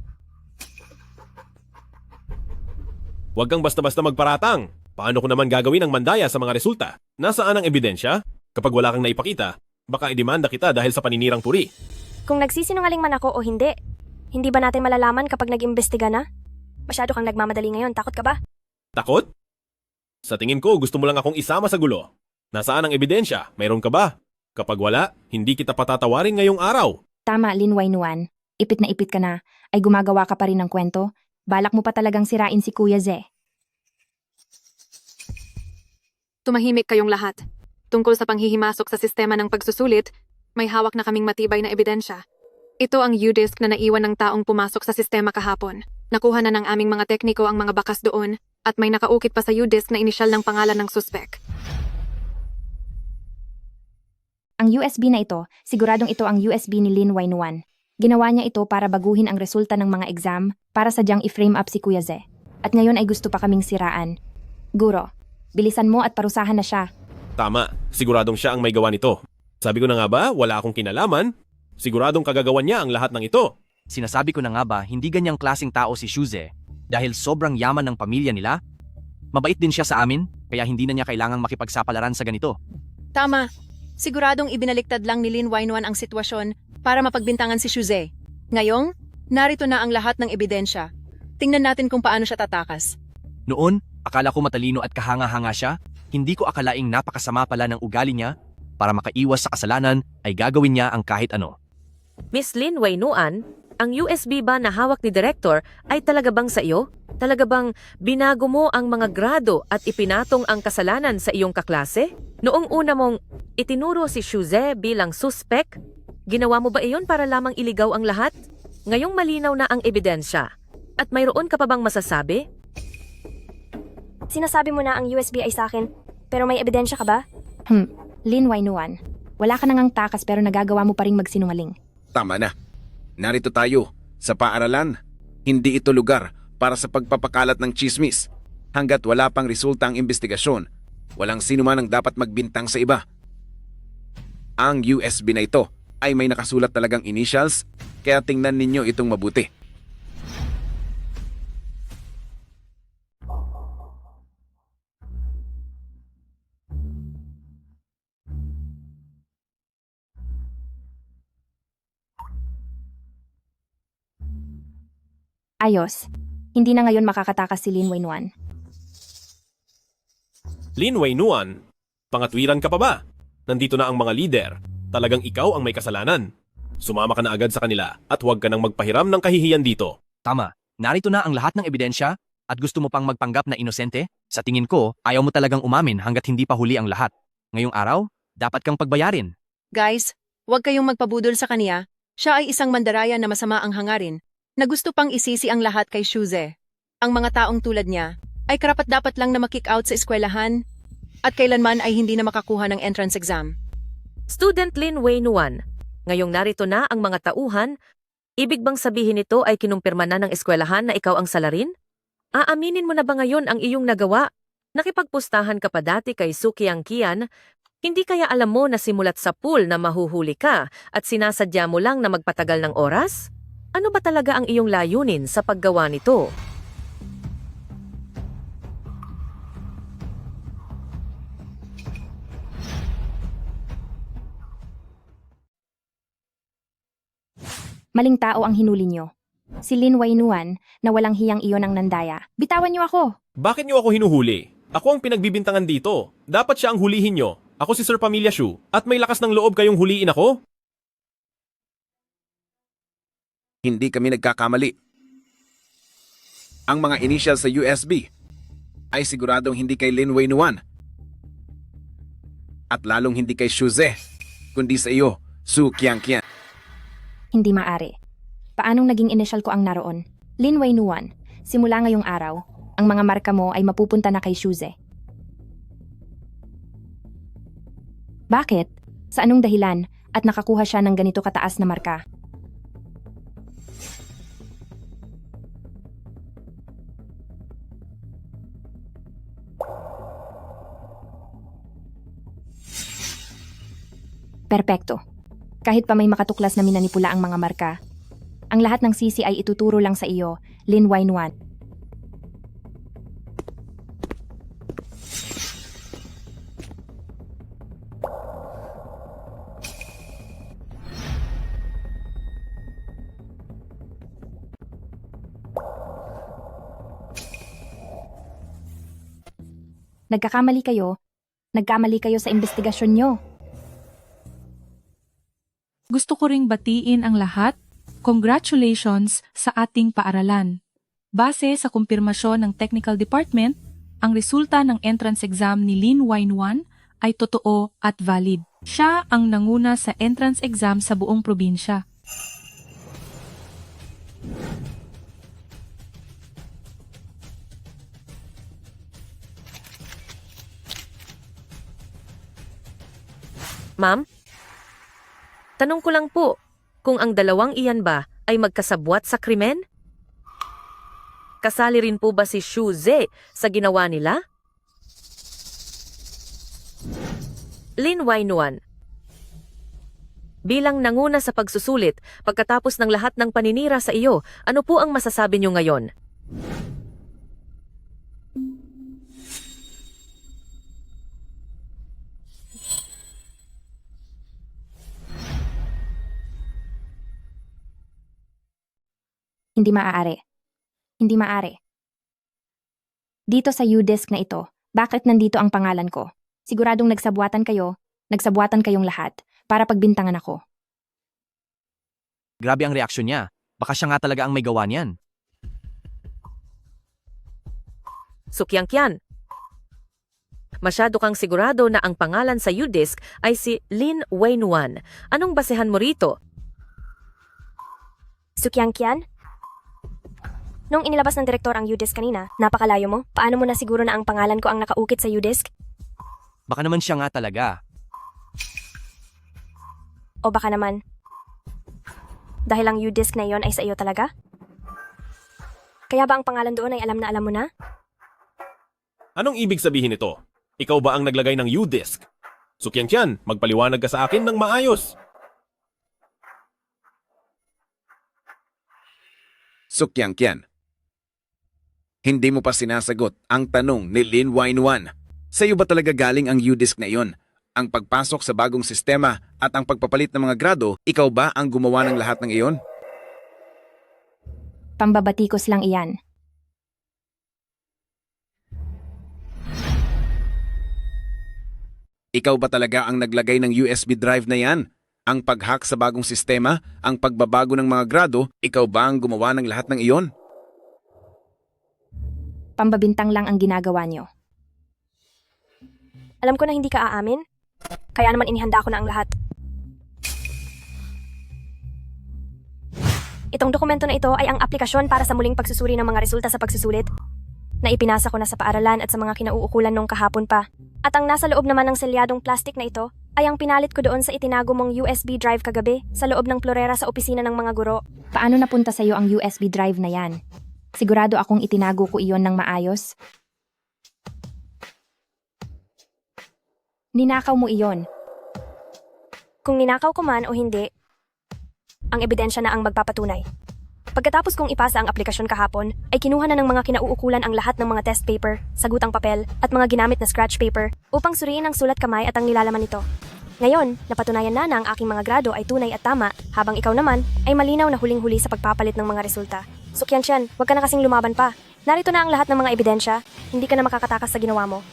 Huwag kang basta-basta magparatang. Paano ko naman gagawin ang mandaya sa mga resulta? Nasaan ang ebidensya? Kapag wala kang naipakita, baka idemanda kita dahil sa paninirang puri. Kung nagsisinungaling man ako o hindi ba natin malalaman kapag nag-imbestiga na? Masyado kang nagmamadali ngayon, takot ka ba? Takot? Sa tingin ko, gusto mo lang akong isama sa gulo. Nasaan ang ebidensya? Mayroon ka ba? Kapag wala, hindi kita patatawarin ngayong araw. Tama, Lin Wainuan. Ipit na ipit ka na. Ay gumagawa ka pa rin ng kwento. Balak mo pa talagang sirain si Kuya Ze. Tumahimik kayong lahat. Tungkol sa panghihimasok sa sistema ng pagsusulit, may hawak na kaming matibay na ebidensya. Ito ang U-Disk na naiwan ng taong pumasok sa sistema kahapon. Nakuha na ng aming mga tekniko ang mga bakas doon at may nakaukit pa sa U-Disk na inisyal ng pangalan ng suspek. Ang USB na ito, siguradong ito ang USB ni Lin Wainuan. Ginawa niya ito para baguhin ang resulta ng mga exam para sadyang i-frame up si Kuya Ze. At ngayon ay gusto pa kaming siraan. Guro, bilisan mo at parusahan na siya. Tama, siguradong siya ang may gawa nito. Sabi ko na nga ba, wala akong kinalaman. Siguradong kagagawan niya ang lahat ng ito. Sinasabi ko na nga ba, hindi ganyang klaseng tao si Shuze dahil sobrang yaman ng pamilya nila? Mabait din siya sa amin, kaya hindi na niya kailangang makipagsapalaran sa ganito. Tama. Siguradong ibinaliktad lang ni Lin Wainuan ang sitwasyon para mapagbintangan si Shuze. Ngayong, narito na ang lahat ng ebidensya. Tingnan natin kung paano siya tatakas. Noon, akala ko matalino at kahanga-hanga siya. Hindi ko akalaing napakasama pala ng ugali niya. Para makaiwas sa kasalanan ay gagawin niya ang kahit ano. Miss Lin Wainuan, ang USB ba na hawak ni Director ay talaga bang sa iyo? Talaga bang binago mo ang mga grado at ipinatong ang kasalanan sa iyong kaklase? Noong una mong itinuro si Shuze bilang suspect, ginawa mo ba iyon para lamang iligaw ang lahat? Ngayong malinaw na ang ebidensya. At mayroon ka pa bang masasabi? Sinasabi mo na ang USB ay sa akin, pero may ebidensya ka ba? Lin Wainuan, wala ka nangang takas pero nagagawa mo pa ring magsinungaling. Tama na. Narito tayo, sa paaralan. Hindi ito lugar para sa pagpapakalat ng chismis. Hanggat wala pang resulta ang investigasyon, walang sino man ang dapat magbintang sa iba. Ang USB na ito ay may nakasulat talagang initials, kaya tingnan ninyo itong mabuti. Ayos. Hindi na ngayon makakatakas si Lin Wainuan. Lin Wainuan, pangatwiran ka pa ba? Nandito na ang mga lider. Talagang ikaw ang may kasalanan. Sumama ka na agad sa kanila at huwag ka nang magpahiram ng kahihiyan dito. Tama, narito na ang lahat ng ebidensya at gusto mo pang magpanggap na inosente? Sa tingin ko, ayaw mo talagang umamin hanggat hindi pa huli ang lahat. Ngayong araw, dapat kang pagbayarin. Guys, huwag kayong magpabudol sa kaniya. Siya ay isang mandaraya na masama ang hangarin, na gusto pang isisi ang lahat kay Shuze. Ang mga taong tulad niya ay karapat-dapat lang na makick out sa eskwelahan at kailanman ay hindi na makakuha ng entrance exam. Student Lin Wainuan, ngayong narito na ang mga tauhan, ibig bang sabihin nito ay kinumpirma na ng eskwelahan na ikaw ang salarin? Aaminin mo na ba ngayon ang iyong nagawa? Nakipagpustahan ka pa dati kay Sukyang Kian, hindi kaya alam mo na simulat sa pool na mahuhuli ka at sinasadya mo lang na magpatagal ng oras? Ano ba talaga ang iyong layunin sa paggawa nito? Maling tao ang hinuli nyo. Si Lin Wainuan na walang hiyang iyon ang nandaya. Bitawan niyo ako! Bakit niyo ako hinuhuli? Ako ang pinagbibintangan dito. Dapat siya ang hulihin niyo. Ako si Sir Pamilya Shu. At may lakas ng loob kayong huliin ako? Hindi kami nagkakamali. Ang mga initials sa USB ay siguradong hindi kay Lin Wainuan. At lalong hindi kay Shuze, kundi sa iyo, Su Qiangqian. Hindi maari. Paanong naging initial ko ang naroon? Lin Wainuan, simula ngayong araw, ang mga marka mo ay mapupunta na kay Shuze. Bakit? Sa anong dahilan at nakakuha siya ng ganito kataas na marka? Perpekto. Kahit pa may makatuklas na minanipula ang mga marka, ang lahat ng sisi ay ituturo lang sa iyo, Lin Wainuan. Nagkamali kayo sa investigasyon nyo. Gusto ko ring batiin ang lahat. Congratulations sa ating paaralan. Base sa kumpirmasyon ng Technical Department, ang resulta ng entrance exam ni Lin Wainuan ay totoo at valid. Siya ang nanguna sa entrance exam sa buong probinsya. Ma'am? Tanong ko lang po, kung ang dalawang iyan ba ay magkasabwat sa krimen? Kasali rin po ba si Shuze sa ginawa nila? Lin Wainuan, bilang nanguna sa pagsusulit pagkatapos ng lahat ng paninira sa iyo, ano po ang masasabi niyo ngayon? Hindi maaari. Hindi maaari. Dito sa U-Disk na ito, bakit nandito ang pangalan ko? Siguradong nagsabwatan kayong lahat, para pagbintangan ako. Grabe ang reaksyon niya. Baka siya nga talaga ang may gawa niyan. Sukyangkyan. Masyado kang sigurado na ang pangalan sa UDisc ay si Lin Waynuan. Anong basehan mo rito? Sukyangkyan? Nung inilabas ng direktor ang UDisc kanina, napakalayo mo. Paano mo na siguro na ang pangalan ko ang nakaukit sa UDisc? Baka naman siya nga talaga. O baka naman, dahil ang UDisc na iyon ay sa iyo talaga? Kaya ba ang pangalan doon ay alam na alam mo na? Anong ibig sabihin nito? Ikaw ba ang naglagay ng UDisc? Sukyangkyan, magpaliwanag ka sa akin ng maayos. Sukyangkyan. Hindi mo pa sinasagot ang tanong ni Lin Waynuan. Sa iyo ba talaga galing ang UDisc na iyon? Ang pagpasok sa bagong sistema at ang pagpapalit ng mga grado, ikaw ba ang gumawa ng lahat ng iyon? Pambabatikos lang iyan. Ikaw ba talaga ang naglagay ng USB drive na yan? Ang pag-hack sa bagong sistema, ang pagbabago ng mga grado, ikaw ba ang gumawa ng lahat ng iyon? Pambabintang lang ang ginagawa niyo. Alam ko na hindi ka aamin. Kaya naman inihanda ko na ang lahat. Itong dokumento na ito ay ang aplikasyon para sa muling pagsusuri ng mga resulta sa pagsusulit na ipinasa ko na sa paaralan at sa mga kinauukulan nung kahapon pa. At ang nasa loob naman ng selyadong plastic na ito ay ang pinalit ko doon sa itinago mong USB drive kagabi sa loob ng florera sa opisina ng mga guro. Paano napunta sa iyo ang USB drive na yan? Sigurado akong itinago ko iyon ng maayos. Ninakaw mo iyon. Kung ninakaw ko man o hindi, ang ebidensya na ang magpapatunay. Pagkatapos kong ipasa ang aplikasyon kahapon, ay kinuha na ng mga kinauukulan ang lahat ng mga test paper, sagutang papel, at mga ginamit na scratch paper upang suriin ang sulat kamay at ang nilalaman nito. Ngayon, napatunayan na ang aking mga grado ay tunay at tama, habang ikaw naman ay malinaw na huling-huli sa pagpapalit ng mga resulta. Sukyangkyan, huwag ka na kasing lumaban pa. Narito na ang lahat ng mga ebidensya, hindi ka na makakatakas sa ginawa mo.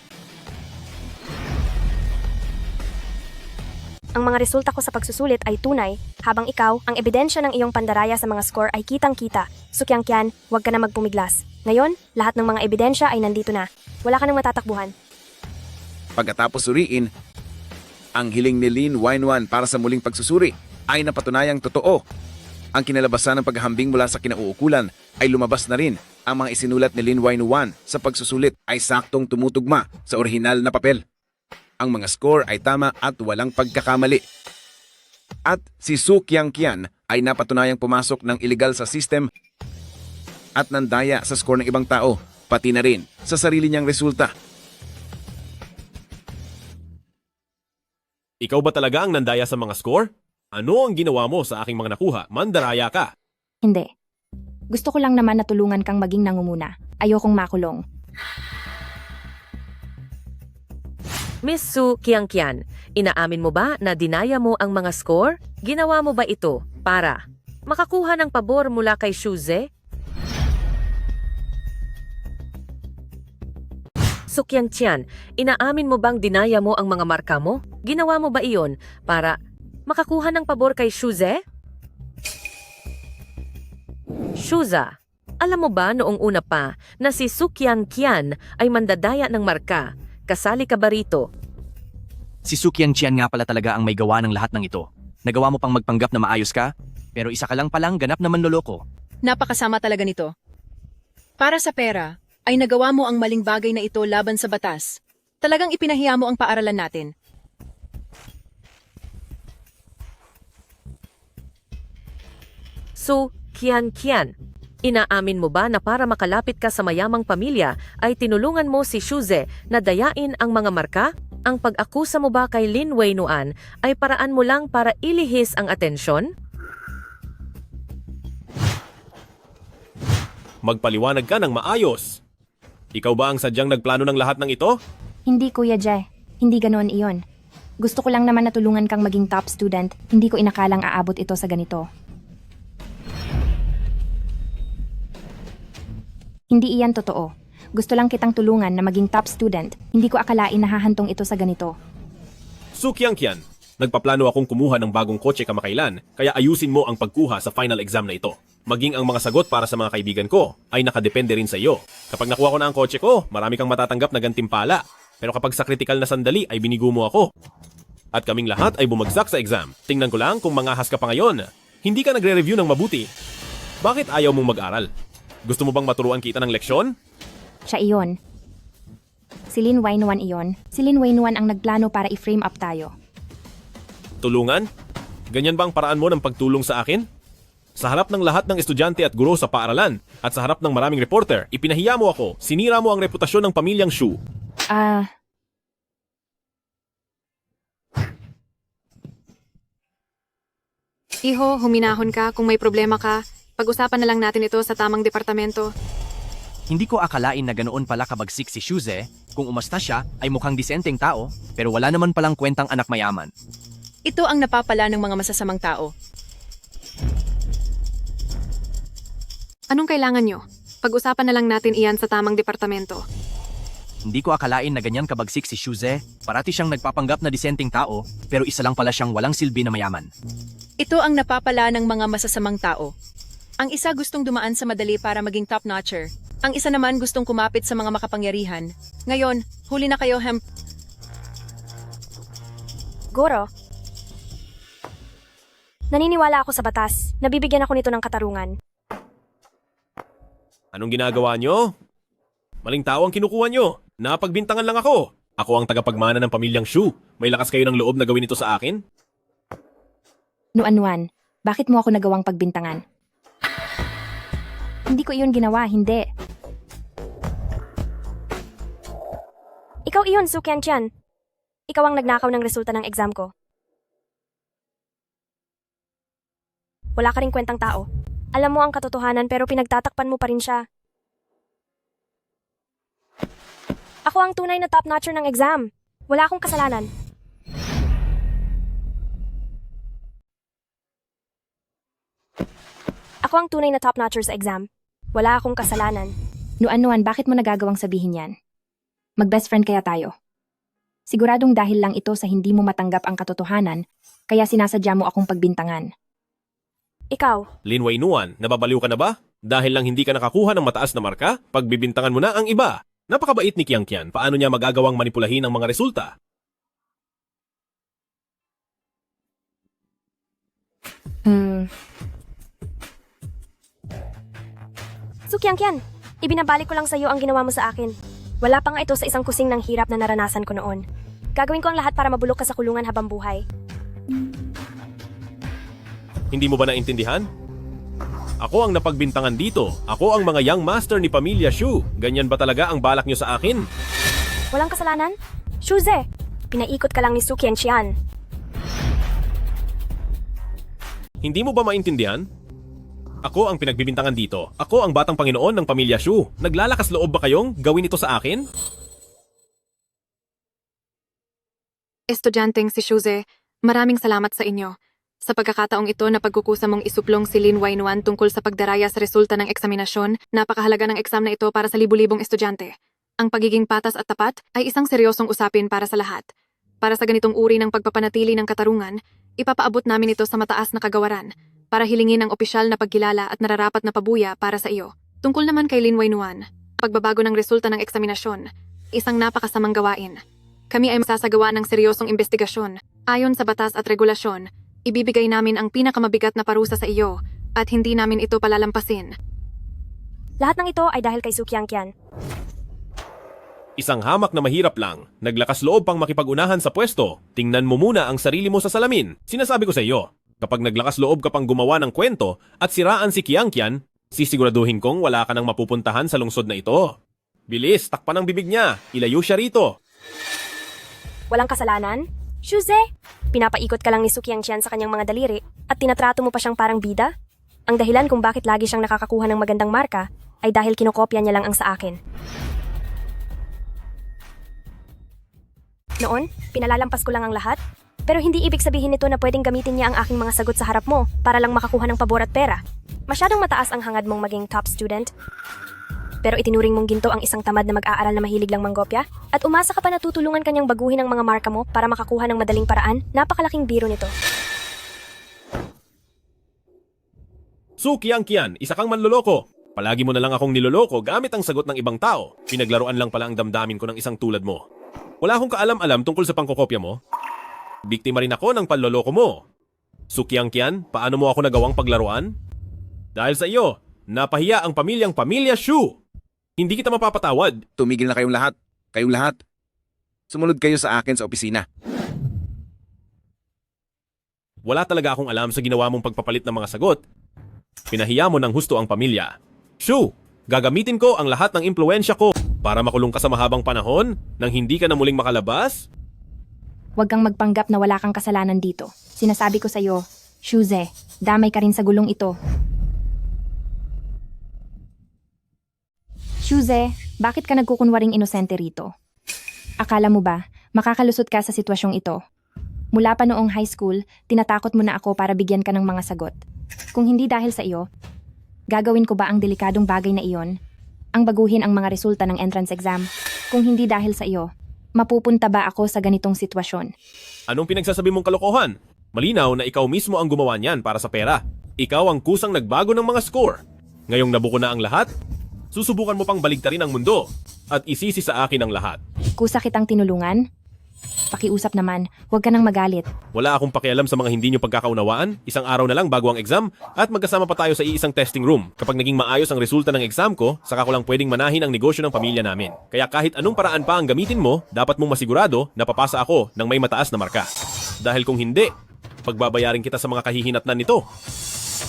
Ang mga resulta ko sa pagsusulit ay tunay, habang ikaw, ang ebidensya ng iyong pandaraya sa mga score ay kitang-kita. Sukyangkyan, huwag ka na magpumiglas. Ngayon, lahat ng mga ebidensya ay nandito na. Wala ka nang matatakbuhan. Pagkatapos suriin, ang hiling ni Lin Waynuan para sa muling pagsusuri ay napatunayang totoo. Ang kinalabasan ng paghahambing mula sa kinauukulan ay lumabas na rin. Ang mga isinulat ni Lin Waynuan sa pagsusulit ay saktong tumutugma sa orihinal na papel. Ang mga score ay tama at walang pagkakamali. At si Sukyangkyan ay napatunayang pumasok ng illegal sa system at nandaya sa score ng ibang tao, pati na rin sa sarili niyang resulta. Ikaw ba talaga ang nandaya sa mga score? Ano ang ginawa mo sa aking mga nakuha? Mandaraya ka. Hindi. Gusto ko lang naman na tulungan kang maging nangunguna. Ayokong makulong. Miss Sukyangkyan, inaamin mo ba na dinaya mo ang mga score? Ginawa mo ba ito para makakuha ng pabor mula kay Shuze? Sukyangkyan, inaamin mo bang dinaya mo ang mga marka mo? Ginawa mo ba iyon para makakuha ng pabor kay Shuze? Shuza, alam mo ba noong una pa na si Sukyangkyan ay mandadaya ng marka? Kasali ka ba rito? Si Sukyangkyan nga pala talaga ang may gawa ng lahat ng ito. Nagawa mo pang magpanggap na maayos ka, pero isa ka lang palang ganap na manloloko. Napakasama talaga nito. Para sa pera, ay nagawa mo ang maling bagay na ito laban sa batas. Talagang ipinahiya mo ang paaralan natin. Sukyangkyan, inaamin mo ba na para makalapit ka sa mayamang pamilya ay tinulungan mo si Shuze na dayain ang mga marka? Ang pag-akusa mo ba kay Lin Waynuan ay paraan mo lang para ilihis ang atensyon? Magpaliwanag ka ng maayos. Ikaw ba ang sadyang nagplano ng lahat ng ito? Hindi, Kuya Jay. Hindi ganoon iyon. Gusto ko lang naman na tulungan kang maging top student. Hindi ko inakalang aabot ito sa ganito. Hindi iyan totoo. Gusto lang kitang tulungan na maging top student. Hindi ko akalain na hahantong ito sa ganito. Sukyangkyan, Nagpaplano akong kumuha ng bagong kotse kamakailan, kaya ayusin mo ang pagkuha sa final exam na ito. Maging ang mga sagot para sa mga kaibigan ko ay nakadepende rin sa iyo. Kapag nakuha ko na ang kotse ko, marami kang matatanggap na gantimpala. Pero kapag sa critical na sandali ay binigo mo ako. At kaming lahat ay bumagsak sa exam. Tingnan ko lang kung mangahas ka pa ngayon. Hindi ka nagre-review ng mabuti. Bakit ayaw mong mag-aral? Gusto mo bang maturuan kita ng leksyon? Siya iyon. Si Lin Wainuan iyon. Si Lin Wainuan ang nagplano para i-frame up tayo. Tulungan? Ganyan ba ang paraan mo ng pagtulong sa akin? Sa harap ng lahat ng estudyante at guro sa paaralan at sa harap ng maraming reporter, ipinahiya mo ako, sinira mo ang reputasyon ng pamilyang Shu. Iho, huminahon ka kung may problema ka. Pag-usapan na lang natin ito sa tamang departamento. Hindi ko akalain na ganoon pala kabagsik si Shuze. Kung umasta siya, ay mukhang disenteng tao, pero wala naman palang kwentang anak mayaman. Ito ang napapala ng mga masasamang tao. Anong kailangan nyo? Pag-usapan na lang natin iyan sa tamang departamento. Hindi ko akalain na ganyan kabagsik si Shuze. Parati siyang nagpapanggap na disenteng tao, pero isa lang pala siyang walang silbi na mayaman. Ito ang napapala ng mga masasamang tao. Ang isa gustong dumaan sa madali para maging top-notcher. Ang isa naman gustong kumapit sa mga makapangyarihan. Ngayon, huli na kayo, Guro, naniniwala ako sa batas. Nabibigyan ako nito ng katarungan. Anong ginagawa nyo? Maling tao ang kinukuha nyo. Napagbintangan lang ako. Ako ang tagapagmana ng pamilyang Shu. May lakas kayo ng loob na gawin ito sa akin? Nuan, bakit mo ako nagawang pagbintangan? Hindi ko iyon ginawa, hindi. Ikaw iyon, Su Qiangqian. Ikaw ang nagnakaw ng resulta ng exam ko. Wala ka ring kwentang tao. Alam mo ang katotohanan pero pinagtatakpan mo pa rin siya. Ako ang tunay na top-notcher ng exam. Wala akong kasalanan. Ako ang tunay na top-notcher sa exam. Wala akong kasalanan. Nuan, bakit mo nagagawang sabihin yan? Mag-best friend kaya tayo. Siguradong dahil lang ito sa hindi mo matanggap ang katotohanan, kaya sinasadya mo akong pagbintangan. Ikaw, Lin Wainuan, nababaliw ka na ba? Dahil lang hindi ka nakakuha ng mataas na marka, pagbibintangan mo na ang iba. Napakabait ni Qiangqian, paano niya magagawang manipulahin ang mga resulta? Su Qiangqian, ibinabalik ko lang sa iyo ang ginawa mo sa akin. Wala pa nga ito sa isang kusing ng hirap na naranasan ko noon. Gagawin ko ang lahat para mabulok ka sa kulungan habang buhay. Hindi mo ba naintindihan? Ako ang napagbintangan dito. Ako ang mga young master ni Pamilya Shu. Ganyan ba talaga ang balak niyo sa akin? Walang kasalanan? Shuze, pinaikot ka lang ni Su Qiangqian. Hindi mo ba maintindihan? Ako ang pinagbibintangan dito. Ako ang batang Panginoon ng Pamilya Shu. Naglalakas loob ba kayong gawin ito sa akin? Estudyanteng si Shuze, maraming salamat sa inyo. Sa pagkakataong ito na pagkukusa mong isuplong si Lin Wainuan tungkol sa pagdaraya sa resulta ng eksaminasyon, napakahalaga ng exam na ito para sa libu-libong estudyante. Ang pagiging patas at tapat ay isang seryosong usapin para sa lahat. Para sa ganitong uri ng pagpapanatili ng katarungan, ipapaabot namin ito sa mataas na kagawaran para hilingin ang opisyal na pagkilala at nararapat na pabuya para sa iyo. Tungkol naman kay Lin Wainuan, pagbabago ng resulta ng eksaminasyon, isang napakasamang gawain. Kami ay masasagawa ng seryosong investigasyon. Ayon sa batas at regulasyon, ibibigay namin ang pinakamabigat na parusa sa iyo at hindi namin ito palalampasin. Lahat ng ito ay dahil kay Su Qiangqian. Isang hamak na mahirap lang. Naglakas loob pang makipag-unahan sa pwesto. Tingnan mo muna ang sarili mo sa salamin. Sinasabi ko sa iyo, kapag naglakas loob ka pang gumawa ng kwento at siraan si Qiangqian, sisiguraduhin kong wala ka nang mapupuntahan sa lungsod na ito. Bilis, takpan ang bibig niya. Ilayo siya rito. Walang kasalanan? Shuze, pinapaikot ka lang ni Su Qiangqian sa kanyang mga daliri at tinatrato mo pa siyang parang bida? Ang dahilan kung bakit lagi siyang nakakakuha ng magandang marka ay dahil kinokopya niya lang ang sa akin. Noon, pinalalampas ko lang ang lahat, pero hindi ibig sabihin nito na pwedeng gamitin niya ang aking mga sagot sa harap mo para lang makakuha ng pabor at pera. Masyadong mataas ang hangad mong maging top student. pero itinuring mong ginto ang isang tamad na mag-aaral na mahilig lang manggopya? At umasa ka pa na tutulungan kanyang baguhin ang mga marka mo para makakuha ng madaling paraan? Napakalaking biro nito. Su Qiangqian, isa kang manloloko. Palagi mo na lang akong niloloko gamit ang sagot ng ibang tao. Pinaglaruan lang pala ang damdamin ko ng isang tulad mo. Wala akong kaalam-alam tungkol sa pangkokopya mo. Biktima rin ako ng panloloko mo. Su Qiangqian, paano mo ako nagawang paglaruan? Dahil sa iyo, napahiya ang pamilya Shu. Hindi kita mapapatawad. Tumigil na kayong lahat. Kayong lahat. Sumunod kayo sa akin sa opisina. Wala talaga akong alam sa ginawa mong pagpapalit ng mga sagot. Pinahiya mo ng husto ang pamilya. Shu, gagamitin ko ang lahat ng impluensya ko para makulong ka sa mahabang panahon nang hindi ka na muling makalabas? Huwag kang magpanggap na wala kang kasalanan dito. Sinasabi ko sa'yo, Shuze, damay ka rin sa gulong ito. Shuze, bakit ka nagkukunwaring inosente rito? Akala mo ba, makakalusot ka sa sitwasyong ito? Mula pa noong high school, tinatakot mo na ako para bigyan ka ng mga sagot. Kung hindi dahil sa iyo, gagawin ko ba ang delikadong bagay na iyon? Ang baguhin ang mga resulta ng entrance exam. Kung hindi dahil sa iyo, mapupunta ba ako sa ganitong sitwasyon? Anong pinagsasabi mong kalokohan? Malinaw na ikaw mismo ang gumawa niyan para sa pera. Ikaw ang kusang nagbago ng mga score. Ngayong nabuko na ang lahat, susubukan mo pang baligtarin ang mundo at isisi sa akin ang lahat. Kusa kitang tinulungan? Pakiusap naman, huwag ka nang magalit. Wala akong pakialam sa mga hindi nyo pagkakaunawaan. Isang araw na lang bago ang exam at magkasama pa tayo sa iisang testing room. Kapag naging maayos ang resulta ng exam ko, saka ko lang pwedeng manahin ang negosyo ng pamilya namin. Kaya kahit anong paraan pa ang gamitin mo, dapat mong masigurado na papasa ako ng may mataas na marka. Dahil kung hindi, pagbabayarin kita sa mga kahihinatnan nito.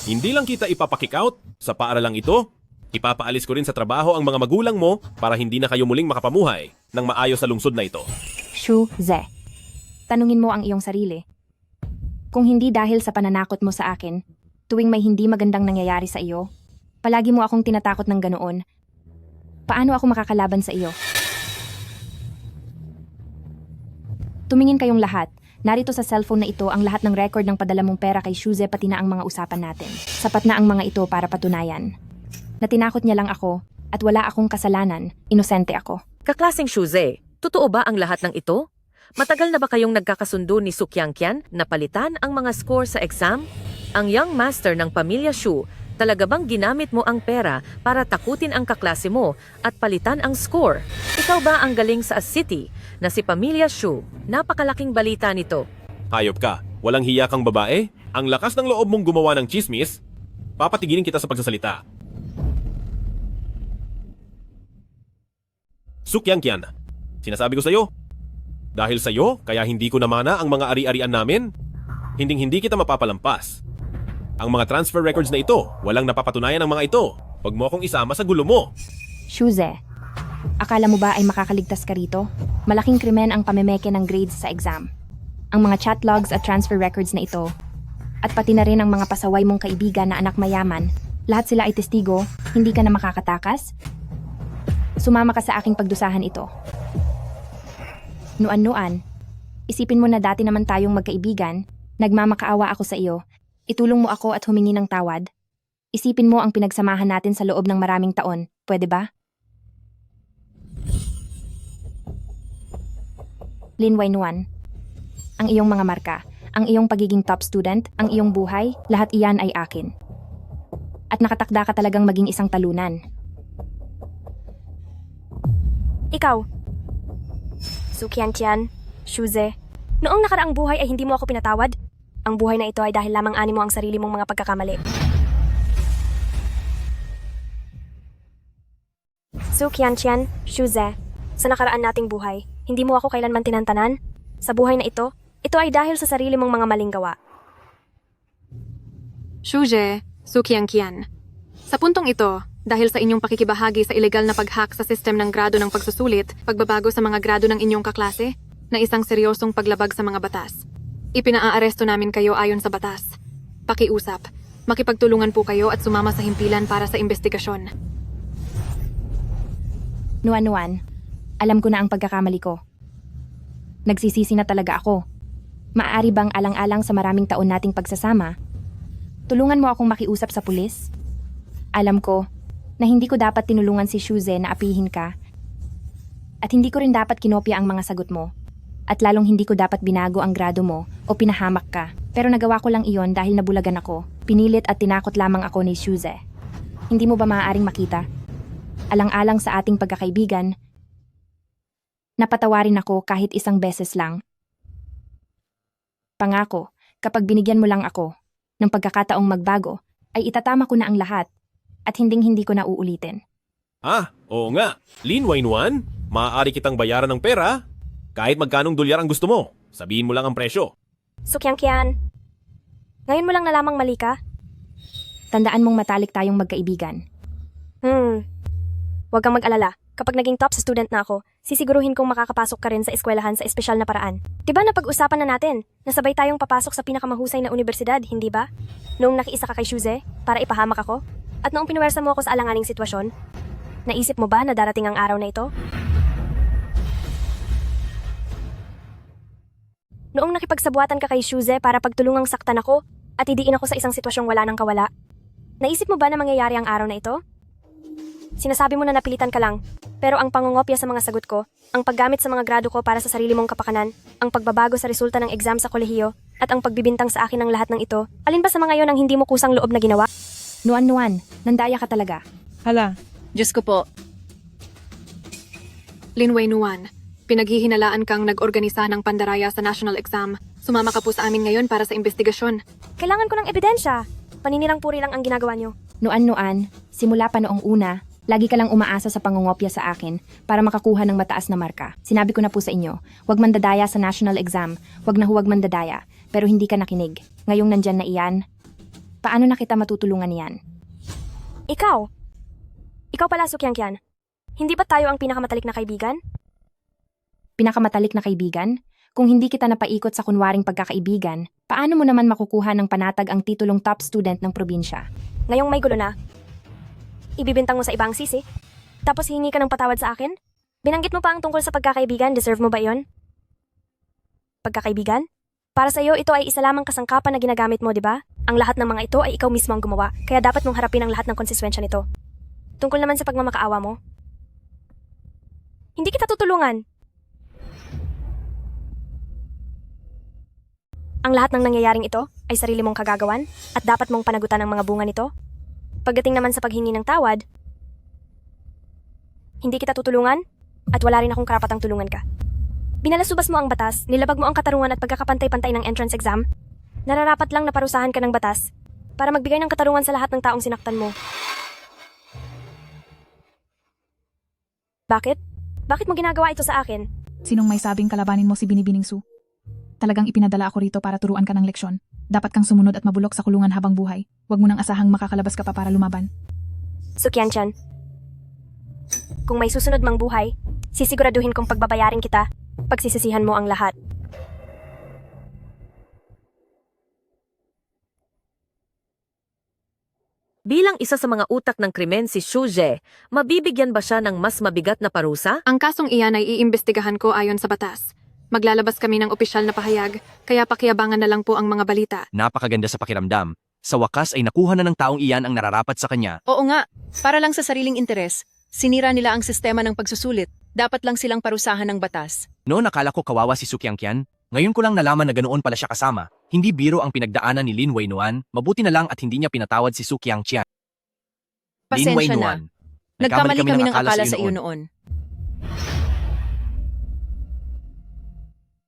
Hindi lang kita ipapakick out sa paaralang ito, ipapaalis ko rin sa trabaho ang mga magulang mo para hindi na kayo muling makapamuhay ng maayos sa lungsod na ito. Shuze, tanungin mo ang iyong sarili. Kung hindi dahil sa pananakot mo sa akin, tuwing may hindi magandang nangyayari sa iyo, palagi mo akong tinatakot ng ganoon, paano ako makakalaban sa iyo? Tumingin kayong lahat. Narito sa cellphone na ito ang lahat ng record ng padala mong pera kay Shuze pati na ang mga usapan natin. Sapat na ang mga ito para patunayan. Natinakot niya lang ako at wala akong kasalanan, inosente ako. Kaklaseng Shuze, totoo ba ang lahat ng ito? Matagal na ba kayong nagkakasundo ni Su Qiangqian na palitan ang mga score sa exam? Ang young master ng pamilya Shu, talaga bang ginamit mo ang pera para takutin ang kaklase mo at palitan ang score? Ikaw ba ang galing sa city na si pamilya Shu? Napakalaking balita nito. Hayop ka, walang hiya kang babae? Ang lakas ng loob mong gumawa ng chismis? Papatigilin kita sa pagsasalita. Su Qiangqian, sinasabi ko sa'yo, dahil sa'yo, kaya hindi ko namana ang mga ari-arian namin. Hinding-hindi kita mapapalampas. Ang mga transfer records na ito, walang napapatunayan ng mga ito. Huwag mo akong isama sa gulo mo. Shuze, akala mo ba ay makakaligtas ka rito? Malaking krimen ang pamemeke ng grades sa exam. Ang mga chat logs at transfer records na ito, at pati na rin ang mga pasaway mong kaibigan na anak mayaman, lahat sila ay testigo, hindi ka na makakatakas? Sumama ka sa aking pagdusahan ito. Nuan-nuan, isipin mo na dati naman tayong magkaibigan, nagmamakaawa ako sa iyo, itulong mo ako at humingi ng tawad. Isipin mo ang pinagsamahan natin sa loob ng maraming taon, pwede ba? Lin Wainuan, ang iyong mga marka, ang iyong pagiging top student, ang iyong buhay, lahat iyan ay akin. At nakatakda ka talagang maging isang talunan. Ikaw, Su Qiangqian, Shuze, noong nakaraang buhay ay hindi mo ako pinatawad? Ang buhay na ito ay dahil lamang ani mo ang sarili mong mga pagkakamali. Su Qiangqian, Shuze, sa nakaraan nating buhay, hindi mo ako kailanman tinantanan? Sa buhay na ito ay dahil sa sarili mong mga maling gawa. Shuze, Su Qiangqian. Sa puntong ito, dahil sa inyong pakikibahagi sa ilegal na pag-hack sa sistem ng grado ng pagsusulit, pagbabago sa mga grado ng inyong kaklase, na isang seryosong paglabag sa mga batas. Ipinaaresto namin kayo ayon sa batas. Pakiusap, makipagtulungan po kayo at sumama sa himpilan para sa investigasyon. Nuan-nuan, alam ko na ang pagkakamali ko. Nagsisisi na talaga ako. Maaari bang alang-alang sa maraming taon nating pagsasama? Tulungan mo akong makiusap sa pulis? Alam ko, na hindi ko dapat tinulungan si Shuze na apihin ka. At hindi ko rin dapat kinopya ang mga sagot mo. At lalong hindi ko dapat binago ang grado mo o pinahamak ka. Pero nagawa ko lang iyon dahil nabulagan ako. Pinilit at tinakot lamang ako ni Shuze. Hindi mo ba maaaring makita? Alang-alang sa ating pagkakaibigan, napatawarin ako kahit isang beses lang. Pangako, kapag binigyan mo lang ako ng pagkakataong magbago, ay itatama ko na ang lahat at hinding-hindi ko na uulitin. Oo nga. Lin Wainuan, maaari kitang bayaran ng pera kahit magkanong dolyar ang gusto mo. Sabihin mo lang ang presyo. Sukyangkian, ngayon mo lang nalamang mali ka? Tandaan mong matalik tayong magkaibigan. Huwag kang mag-alala. Kapag naging top sa student na ako, sisiguruhin kong makakapasok ka rin sa eskwelahan sa espesyal na paraan. Diba napag-usapan na natin? Nasabay tayong papasok sa pinakamahusay na universidad, hindi ba? Noong nakiisa ka kay Shuze, para ipahamak ako? At noong pinuwersa mo ako sa alanganing sitwasyon? Naisip mo ba na darating ang araw na ito? Noong nakipagsabuatan ka kay Shuze para pagtulungang saktan ako at idiin ako sa isang sitwasyong wala nang kawala, naisip mo ba na mangyayari ang araw na ito? Sinasabi mo na napilitan ka lang, pero ang pangungopya sa mga sagot ko, ang paggamit sa mga grado ko para sa sarili mong kapakanan, ang pagbabago sa resulta ng exam sa kolehiyo, at ang pagbibintang sa akin ng lahat ng ito, alin ba sa mga yon ang hindi mo kusang loob na ginawa? Nuan, nandaya ka talaga. Hala, Diyos ko po. Lin Wainuan, pinaghihinalaan kang nag-organisa ng pandaraya sa national exam. Sumama ka po sa amin ngayon para sa investigasyon. Kailangan ko ng ebidensya. Paninirang puri lang ang ginagawa niyo. Nuan, simula pa noong una, lagi ka lang umaasa sa pangungopya sa akin para makakuha ng mataas na marka. Sinabi ko na po sa inyo, huwag mandadaya sa national exam, huwag mandadaya, pero hindi ka nakinig. Ngayong nandyan na iyan, paano na kita matutulungan yan? Ikaw pala, Sukyangkian. Hindi ba tayo ang pinakamatalik na kaibigan? Pinakamatalik na kaibigan? Kung hindi kita napaikot sa kunwaring pagkakaibigan, paano mo naman makukuha ng panatag ang titulong top student ng probinsya? Ngayong may gulo na, ibibintang mo sa ibang sisi? Tapos hingi ka ng patawad sa akin? Binanggit mo pa ang tungkol sa pagkakaibigan, deserve mo ba yon? Pagkakaibigan? Para sa iyo, ito ay isa lamang kasangkapan na ginagamit mo, di ba? Ang lahat ng mga ito ay ikaw mismo ang gumawa, kaya dapat mong harapin ang lahat ng konsenswensya nito. Tungkol naman sa pagmamakaawa mo, hindi kita tutulungan. Ang lahat ng nangyayaring ito ay sarili mong kagagawan at dapat mong panagutan ang mga bunga nito. Pagdating naman sa paghingi ng tawad, hindi kita tutulungan at wala rin akong karapatang tulungan ka. Binalasubas mo ang batas, nilabag mo ang katarungan at pagkakapantay-pantay ng entrance exam. Nararapat lang na parusahan ka ng batas para magbigay ng katarungan sa lahat ng taong sinaktan mo. Bakit? Bakit mo ginagawa ito sa akin? Sinong may sabing kalabanin mo si Binibining Su? Talagang ipinadala ako rito para turuan ka ng leksyon. Dapat kang sumunod at mabulok sa kulungan habang buhay. Huwag mo nang asahang makakalabas ka pa para lumaban. Sukyan-chan, kung may susunod mang buhay, sisiguraduhin kong pagbabayarin kita. Pagsisisihan mo ang lahat. Bilang isa sa mga utak ng krimen si Shuze, mabibigyan ba siya ng mas mabigat na parusa? Ang kasong iyan ay iimbestigahan ko ayon sa batas. Maglalabas kami ng opisyal na pahayag, kaya pakiabangan na lang po ang mga balita. Napakaganda sa pakiramdam. Sa wakas ay nakuha na ng taong iyan ang nararapat sa kanya. Oo nga, para lang sa sariling interes. Sinira nila ang sistema ng pagsusulit. Dapat lang silang parusahan ng batas. Noon nakala ko kawawa si Sukyangkian. Ngayon ko lang nalaman na ganoon pala siya kasama. Hindi biro ang pinagdaanan ni Lin Wainuan. Mabuti na lang at hindi niya pinatawad si Sukyangkian. Lin Pasensya na. Wainuan. Nagkamali kami ng akala sa iyo noon.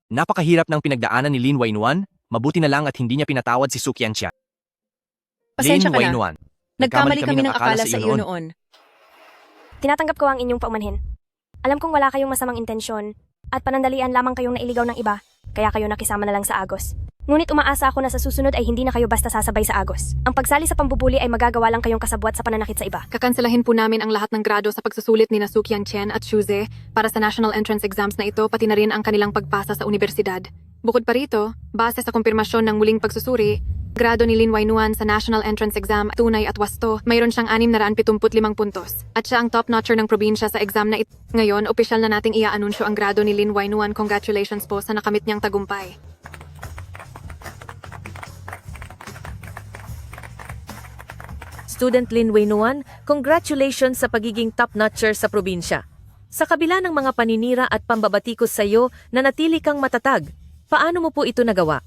Napakahirap ng pinagdaanan ni Lin Wainuan. Mabuti na lang at hindi niya pinatawad si Sukyangkian. Pasensya Lin ka na. Wainuan. Nagkamali kami ng akala sa iyo noon. Tinatanggap ko ang inyong paumanhin. Alam kong wala kayong masamang intensyon at panandalian lamang kayong nailigaw ng iba, kaya kayo nakisama na lang sa Agos. Ngunit umaasa ako na sa susunod ay hindi na kayo basta sasabay sa Agos. Ang pagsali sa pambubuli ay magagawa lang kayong kasabwat sa pananakit sa iba. Kakanselahin po namin ang lahat ng grado sa pagsusulit ni Sukyangkian at Shuze para sa national entrance exams na ito, pati na rin ang kanilang pagpasa sa universidad. Bukod pa rito, base sa kumpirmasyon ng muling pagsusuri, grado ni Lin Wainuan sa national entrance exam tunay at wasto, mayroon siyang 675 puntos. At siya ang top notcher ng probinsya sa exam na ito. Ngayon, opisyal na nating ia-anunsyo ang grado ni Lin Wainuan. Congratulations po sa nakamit niyang tagumpay. student Lin Weinuan, congratulations sa pagiging top-notcher sa probinsya. Sa kabila ng mga paninira at pambabatikos sa iyo, nanatili kang matatag. Paano mo po ito nagawa?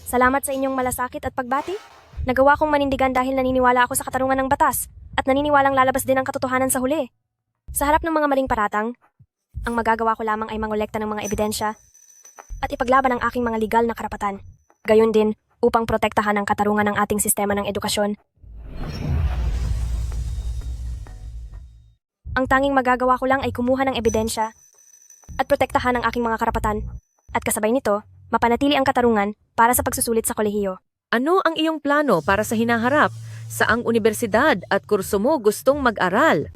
Salamat sa inyong malasakit at pagbati. Nagawa kong manindigan dahil naniniwala ako sa katarungan ng batas at naniniwalang lalabas din ang katotohanan sa huli. Sa harap ng mga maling paratang, ang magagawa ko lamang ay mangolekta ng mga ebidensya at ipaglaban ang aking mga legal na karapatan. Gayon din, upang protektahan ang katarungan ng ating sistema ng edukasyon. Ang tanging magagawa ko lang ay kumuha ng ebidensya at protektahan ang aking mga karapatan. At kasabay nito, mapanatili ang katarungan para sa pagsusulit sa kolehiyo. Ano ang iyong plano para sa hinaharap? Saang universidad at kurso mo gustong mag-aral?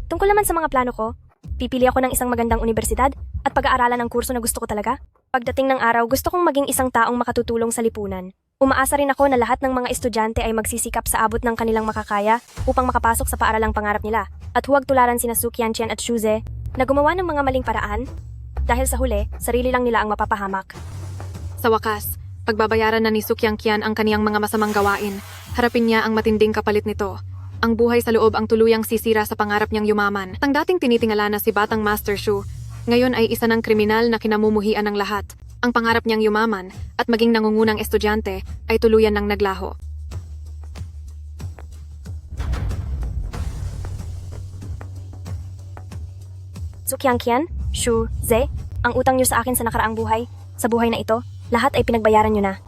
Tungkol naman sa mga plano ko, pipili ako ng isang magandang universidad at pag-aaralan ang kurso na gusto ko talaga. Pagdating ng araw, gusto kong maging isang taong makatutulong sa lipunan. Umaasa rin ako na lahat ng mga estudyante ay magsisikap sa abot ng kanilang makakaya upang makapasok sa paaralang pangarap nila. At huwag tularan sina Su Qianqian at Shuze na gumawa ng mga maling paraan dahil sa huli, sarili lang nila ang mapapahamak. Sa wakas, pagbabayaran na ni Su Qianqian ang kaniyang mga masamang gawain, harapin niya ang matinding kapalit nito. Ang buhay sa loob ang tuluyang sisira sa pangarap niyang yumaman. Ang dating tinitingala na si Batang Master Shu, ngayon ay isa ng kriminal na kinamumuhian ng lahat. Ang pangarap niyang yumaman at maging nangungunang estudyante ay tuluyan ng naglaho. Su Qianqian, Shu, Ze, ang utang niyo sa akin sa nakaraang buhay, sa buhay na ito, lahat ay pinagbayaran niyo na.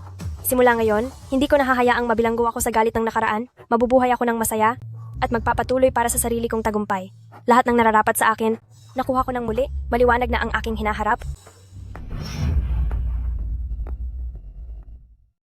Simula ngayon, hindi ko nahahayaang mabilanggo ako sa galit ng nakaraan, mabubuhay ako ng masaya, at magpapatuloy para sa sarili kong tagumpay. Lahat ng nararapat sa akin, nakuha ko ng muli, maliwanag na ang aking hinaharap.